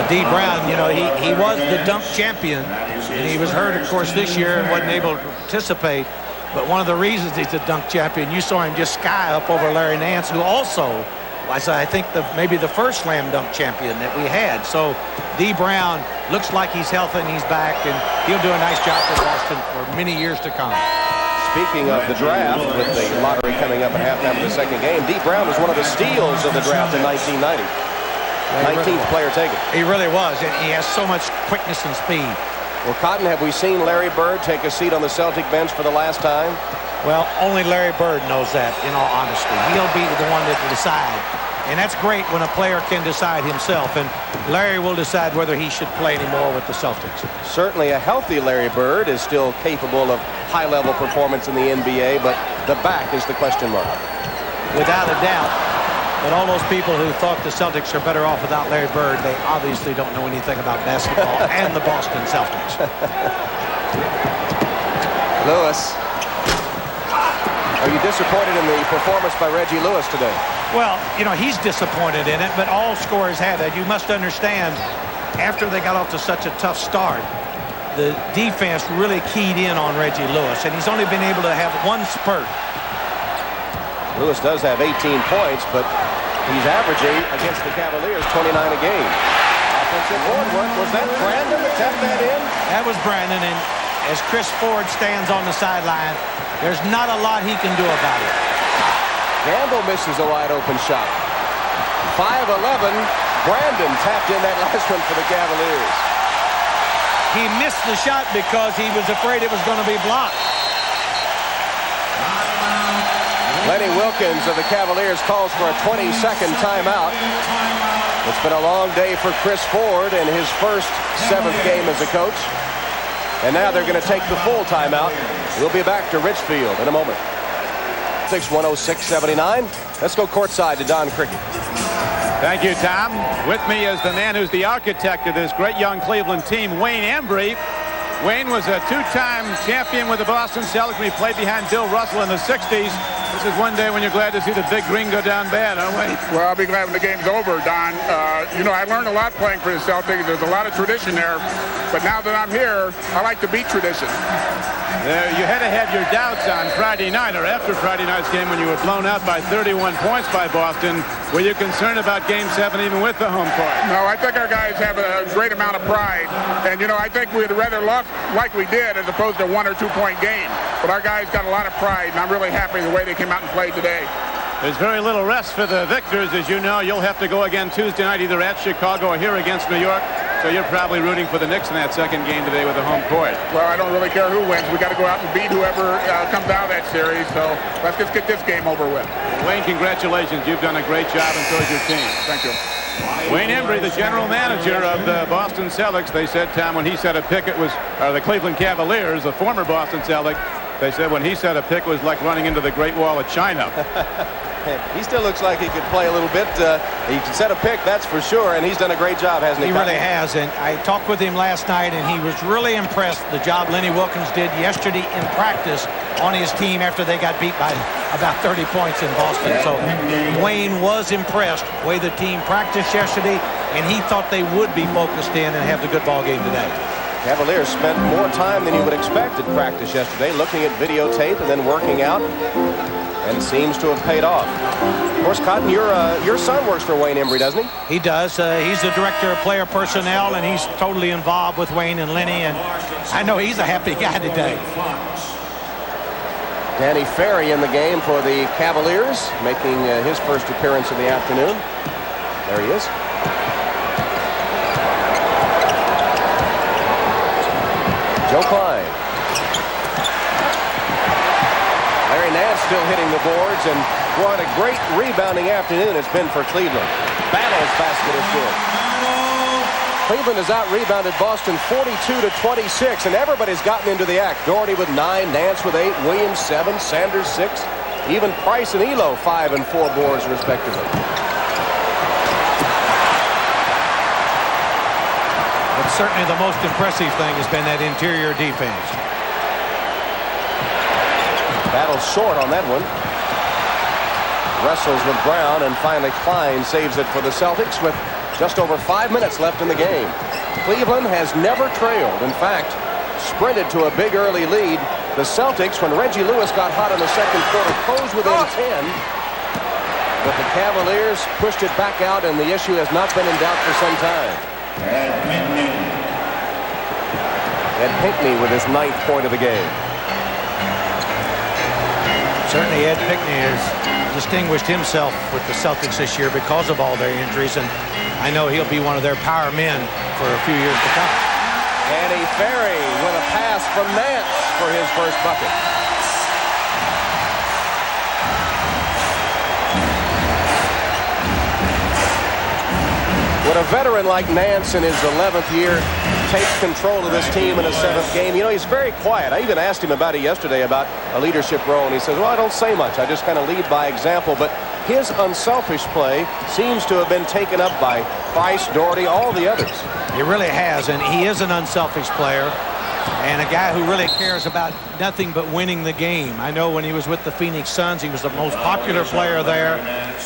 D. Brown, you know, he was the dunk champion, and he was hurt, of course, this year and wasn't able to participate. But one of the reasons he's the dunk champion, you saw him just sky up over Larry Nance, who also was, I think, maybe the first slam dunk champion that we had. So D. Brown looks like he's healthy and he's back, and he'll do a nice job for Boston for many years to come. Speaking of the draft, with the lottery coming up at halftime of the second game, D. Brown was one of the steals of the draft in 1990. 19th player taken. He really was, and he has so much quickness and speed. Well, Cotton, have we seen Larry Bird take a seat on the Celtic bench for the last time? Well, only Larry Bird knows that, in all honesty. He'll be the one that will decide. And that's great when a player can decide himself, and Larry will decide whether he should play anymore with the Celtics. Certainly a healthy Larry Bird is still capable of high-level performance in the NBA, but the back is the question mark. Without a doubt. But all those people who thought the Celtics are better off without Larry Bird, they obviously don't know anything about basketball and the Boston Celtics. Lewis. Are you disappointed in the performance by Reggie Lewis today? Well, you know, he's disappointed in it, but all scorers have that. You must understand, after they got off to such a tough start, the defense really keyed in on Reggie Lewis, and he's only been able to have 1 spurt. Lewis does have 18 points, but he's averaging against the Cavaliers 29 a game. Offensive board work. Was that Brandon that tapped that in? That was Brandon, and as Chris Ford stands on the sideline, there's not a lot he can do about it. Gamble misses a wide open shot. 5-11. Brandon tapped in that last one for the Cavaliers. He missed the shot because he was afraid it was going to be blocked. Lenny Wilkins of the Cavaliers calls for a 20-second timeout. It's been a long day for Chris Ford in his first 7th game as a coach. And now they're going to take the full timeout. We'll be back to Richfield in a moment. 106-79. Let's go courtside to Don Cricket. Thank you, Tom. With me is the man who's the architect of this great young Cleveland team, Wayne Embry. Wayne was a 2-time champion with the Boston Celtics when he played behind Bill Russell in the 60s. This is one day when you're glad to see the big green go down bad, huh, Wayne? Well, I'll be glad when the game's over, Don. You know, I learned a lot playing for the Celtics. There's a lot of tradition there. But now that I'm here, I like to beat tradition. You had to have your doubts on Friday night or after Friday night's game when you were blown out by 31 points by Boston. Were you concerned about Game 7 even with the home court? No, I think our guys have a great amount of pride. And, you know, I think we'd rather lost like we did as opposed to a 1 or 2 point game. But our guys got a lot of pride, and I'm really happy the way they came out and played today. There's very little rest for the victors. As you know, you'll have to go again Tuesday night either at Chicago or here against New York. So you're probably rooting for the Knicks in that second game today with the home court. Well, I don't really care who wins. We got to go out and beat whoever comes out of that series. So let's just get this game over with. Wayne, congratulations. You've done a great job, and so has your team. Thank you. Wayne Embry, the general manager of the Boston Celtics. They said, Tom, when he set a pick, it was the Cleveland Cavaliers, the former Boston Celtics. They said when he set a pick, it was like running into the Great Wall of China. He still looks like he could play a little bit. He can set a pick, that's for sure, and he's done a great job, hasn't he? He really has, and I talked with him last night, and he was really impressed the job Lenny Wilkins did yesterday in practice on his team after they got beat by about 30 points in Boston. So Wayne was impressed the way the team practiced yesterday, and he thought they would be focused in and have the good ball game today. Cavaliers spent more time than you would expect at practice yesterday, looking at videotape and then working out, and seems to have paid off. Of course, Cotton, your son works for Wayne Embry, doesn't he? He does. He's the director of player personnel, and he's totally involved with Wayne and Lenny, and I know he's a happy guy today. Danny Ferry in the game for the Cavaliers, making his first appearance of the afternoon. There he is. Joe Klein. Larry Nance still hitting the boards, and what a great rebounding afternoon it's been for Cleveland. Battle's basket is good. Cleveland has out-rebounded Boston 42-26, and everybody's gotten into the act. Doherty with 9, Nance with 8, Williams 7, Sanders 6, even Price and Elo 5 and 4 boards respectively. But certainly the most impressive thing has been that interior defense. Battle short on that one. Wrestles with Brown, and finally Klein saves it for the Celtics with just over 5 minutes left in the game. Cleveland has never trailed. In fact, sprinted to a big early lead. The Celtics, when Reggie Lewis got hot in the second quarter, closed within 10. But the Cavaliers pushed it back out, and the issue has not been in doubt for some time. Ed Pinckney with his 9th point of the game. Certainly Ed Pinckney has distinguished himself with the Celtics this year because of all their injuries, and I know he'll be one of their power men for a few years to come. Danny Ferry with a pass from Nance for his first bucket. When a veteran like Nance in his 11th year takes control of this team in a 7th game, you know, he's very quiet. I even asked him about it yesterday about a leadership role, and he says, well, I don't say much. I just kind of lead by example. But his unselfish play seems to have been taken up by Price, Doherty, all the others. He really has, and he is an unselfish player and a guy who really cares about nothing but winning the game. I know when he was with the Phoenix Suns, he was the most popular player there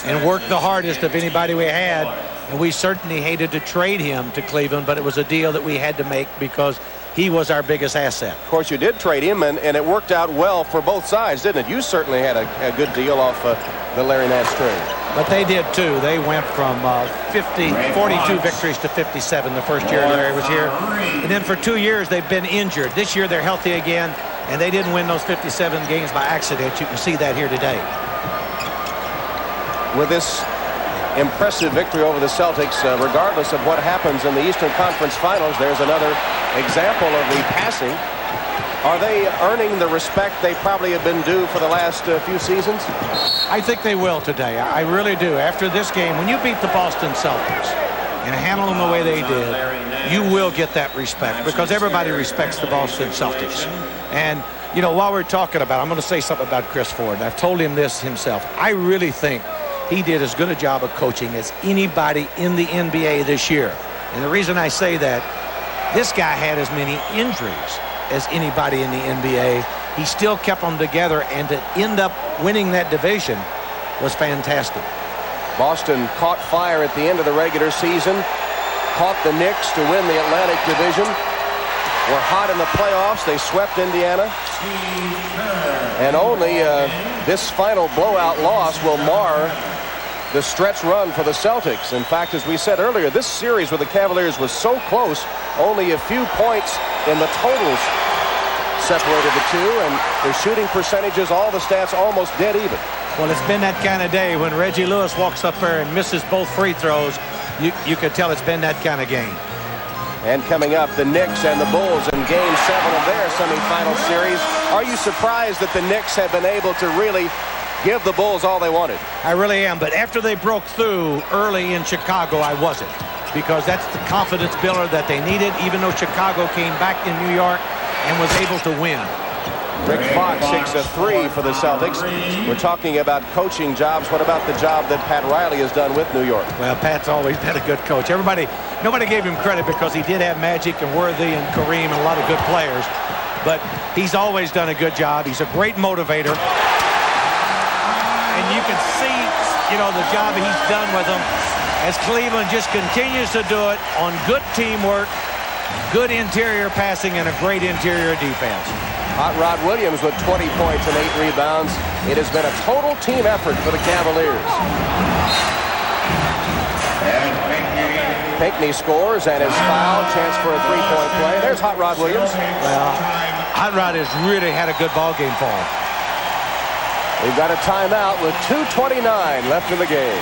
and worked the hardest of anybody we had. And we certainly hated to trade him to Cleveland, but it was a deal that we had to make because he was our biggest asset. Of course, you did trade him, and it worked out well for both sides, didn't it? You certainly had a good deal off the Larry Nance trade. But they did, too. They went from 42 victories to 57 the first year Larry was here. And then for 2 years, they've been injured. This year, they're healthy again, and they didn't win those 57 games by accident. You can see that here today. With this impressive victory over the Celtics, regardless of what happens in the Eastern Conference Finals. There's another example of the passing. Are they earning the respect they probably have been due for the last few seasons? I think they will today. I really do. After this game, when you beat the Boston Celtics and handle them the way they did, you will get that respect because everybody respects the Boston Celtics. And, you know, while we're talking about, I'm going to say something about Chris Ford. I've told him this himself. I really think he did as good a job of coaching as anybody in the NBA this year. And the reason I say that, this guy had as many injuries as anybody in the NBA. He still kept them together, and to end up winning that division was fantastic. Boston caught fire at the end of the regular season, caught the Knicks to win the Atlantic Division, were hot in the playoffs. They swept Indiana, and only this final blowout loss will mar the stretch run for the Celtics. In fact, as we said earlier, this series with the Cavaliers was so close, only a few points in the totals separated the two, and their shooting percentages, all the stats almost dead even. Well, it's been that kind of day when Reggie Lewis walks up there and misses both free throws. You could tell it's been that kind of game. And coming up, the Knicks and the Bulls in Game 7 of their semifinal series. Are you surprised that the Knicks have been able to really give the Bulls all they wanted? I really am, but after they broke through early in Chicago, I wasn't, because that's the confidence builder that they needed, even though Chicago came back in New York and was able to win. Rick Fox 6 of 3 for the Celtics. We're talking about coaching jobs. What about the job that Pat Riley has done with New York? Well, Pat's always been a good coach. Nobody gave him credit because he did have Magic and Worthy and Kareem and a lot of good players, but he's always done a good job. He's a great motivator, and you can see, you know, the job he's done with them as Cleveland just continues to do it on good teamwork, good interior passing, and a great interior defense. Hot Rod Williams with 20 points and 8 rebounds. It has been a total team effort for the Cavaliers. Pinckney scores and is fouled. Chance for a three-point play. There's Hot Rod Williams. Well, Hot Rod has really had a good ball game for him. We've got a timeout with 2:29 left in the game.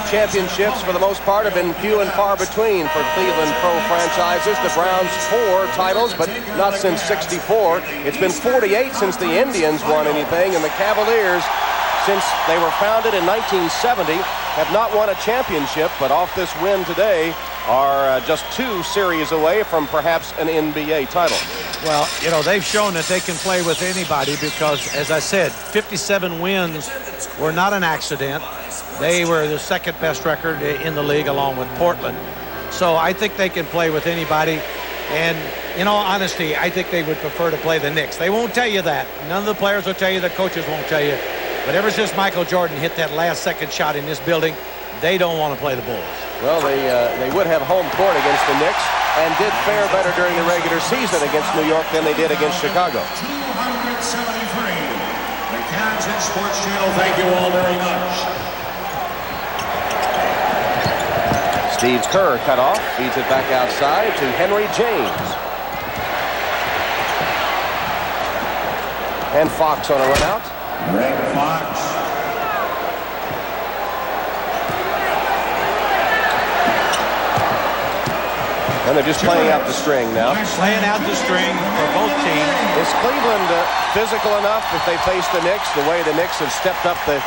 Championships, for the most part, have been few and far between for Cleveland Pro franchises. The Browns 4 titles, but not since '64. It's been 48 since the Indians won anything, and the Cavaliers, since they were founded in 1970, have not won a championship, but off this win today are just 2 series away from perhaps an NBA title. Well, you know, they've shown that they can play with anybody because, as I said, 57 wins were not an accident. They were the second best record in the league along with Portland. So I think they can play with anybody. And in all honesty, I think they would prefer to play the Knicks. They won't tell you that. None of the players will tell you. The coaches won't tell you. But ever since Michael Jordan hit that last second shot in this building, they don't want to play the Bulls. Well, they would have home court against the Knicks and did fare better during the regular season against New York than they did against Chicago. 273. The Kansas Sports Channel, thank you all very much. Steve Kerr cut off, feeds it back outside to Henry James. And Fox on a run out. Red Fox. And they're just playing out the string now. Playing out the string for both teams. Is Cleveland physical enough if they face the Knicks, the way the Knicks have stepped up the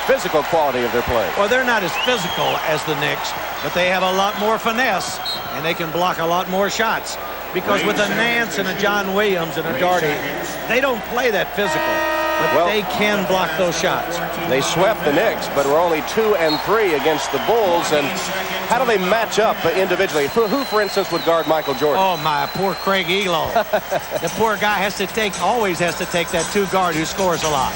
physical quality of their play? Well, they're not as physical as the Knicks, but they have a lot more finesse, and they can block a lot more shots. Because with a Nance and a John Williams and a Daugherty, they don't play that physical, but they can block those shots. They swept the Knicks, but were only 2 and 3 against the Bulls. And how do they match up individually? Who, for instance, would guard Michael Jordan? Oh, my poor Craig Elo. The poor guy always has to take that 2 guard who scores a lot.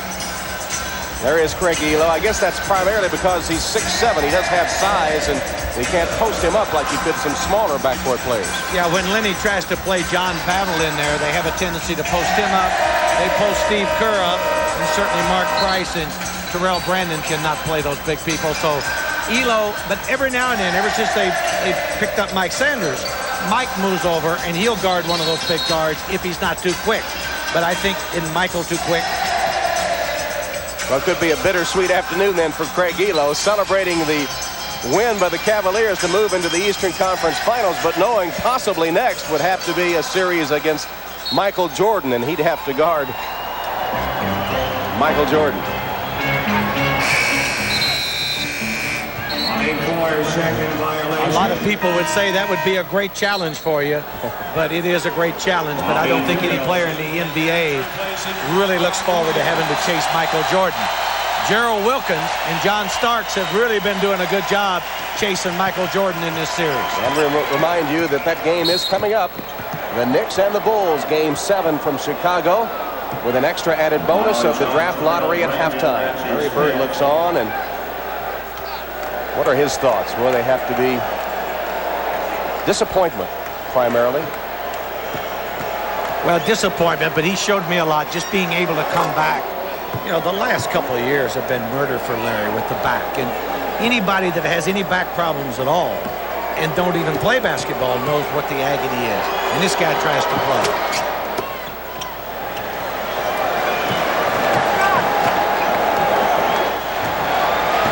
There is Craig Elo. I guess that's primarily because he's 6'7". He does have size, and they can't post him up like you could some smaller backcourt players. Yeah, when Lenny tries to play John Battle in there, they have a tendency to post him up. They post Steve Kerr up, and certainly Mark Price and Terrell Brandon cannot play those big people. So Elo, but every now and then, ever since they picked up Mike Sanders, Mike moves over, and he'll guard one of those big guards if he's not too quick. But I think in Michael too quick. Well, it could be a bittersweet afternoon then for Craig Elo, celebrating the win by the Cavaliers to move into the Eastern Conference Finals, but knowing possibly next would have to be a series against Michael Jordan, and he'd have to guard Michael Jordan. A lot of people would say that would be a great challenge for you, but it is a great challenge. But I don't think any player in the NBA really looks forward to having to chase Michael Jordan. Gerald Wilkins and John Starks have really been doing a good job chasing Michael Jordan in this series. And remind you that that game is coming up. The Knicks and the Bulls, Game 7 from Chicago, with an extra added bonus of the draft lottery at halftime. Larry Bird looks on, and what are his thoughts? Well, they have to be disappointment, primarily. Well, disappointment, but he showed me a lot, just being able to come back. You know, the last couple of years have been murder for Larry with the back. And anybody that has any back problems at all and don't even play basketball knows what the agony is. And this guy tries to play.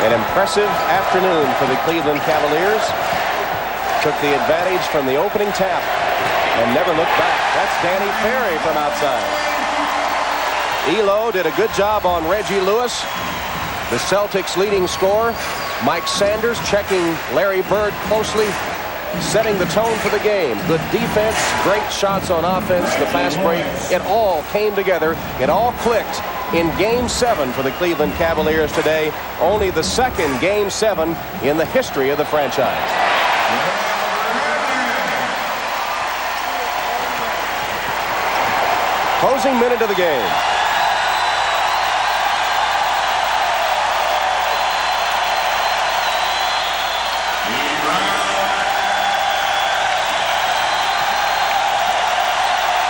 An impressive afternoon for the Cleveland Cavaliers. Took the advantage from the opening tap and never looked back. That's Danny Ferry from outside. Elo did a good job on Reggie Lewis, the Celtics' leading scorer. Mike Sanders checking Larry Bird closely, setting the tone for the game. Good defense, great shots on offense, the fast break. It all came together. It all clicked in Game 7 for the Cleveland Cavaliers today. Only the second Game 7 in the history of the franchise. Closing minute of the game.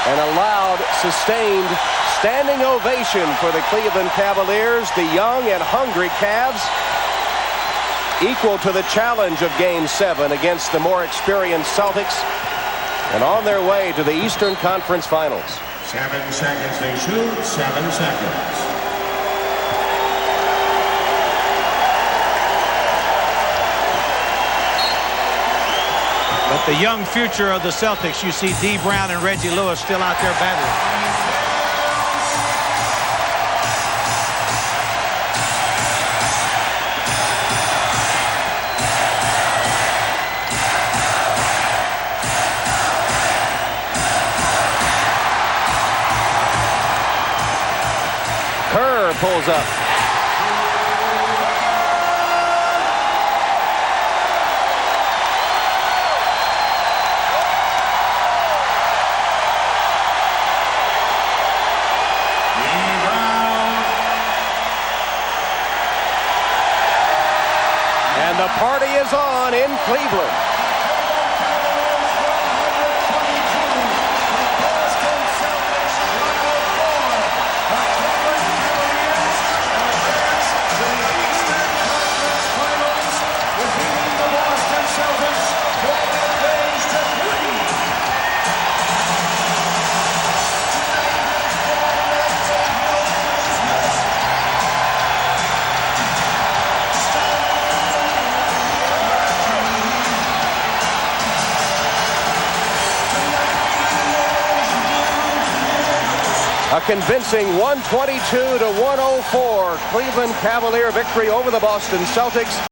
And a loud, sustained standing ovation for the Cleveland Cavaliers. The young and hungry Cavs, equal to the challenge of Game 7 against the more experienced Celtics, and on their way to the Eastern Conference Finals. 7 seconds they shoot, 7 seconds. But the young future of the Celtics, you see D. Brown and Reggie Lewis still out there battling. Kerr pulls up. And the party is on in Cleveland. A convincing 122-104 Cleveland Cavalier victory over the Boston Celtics.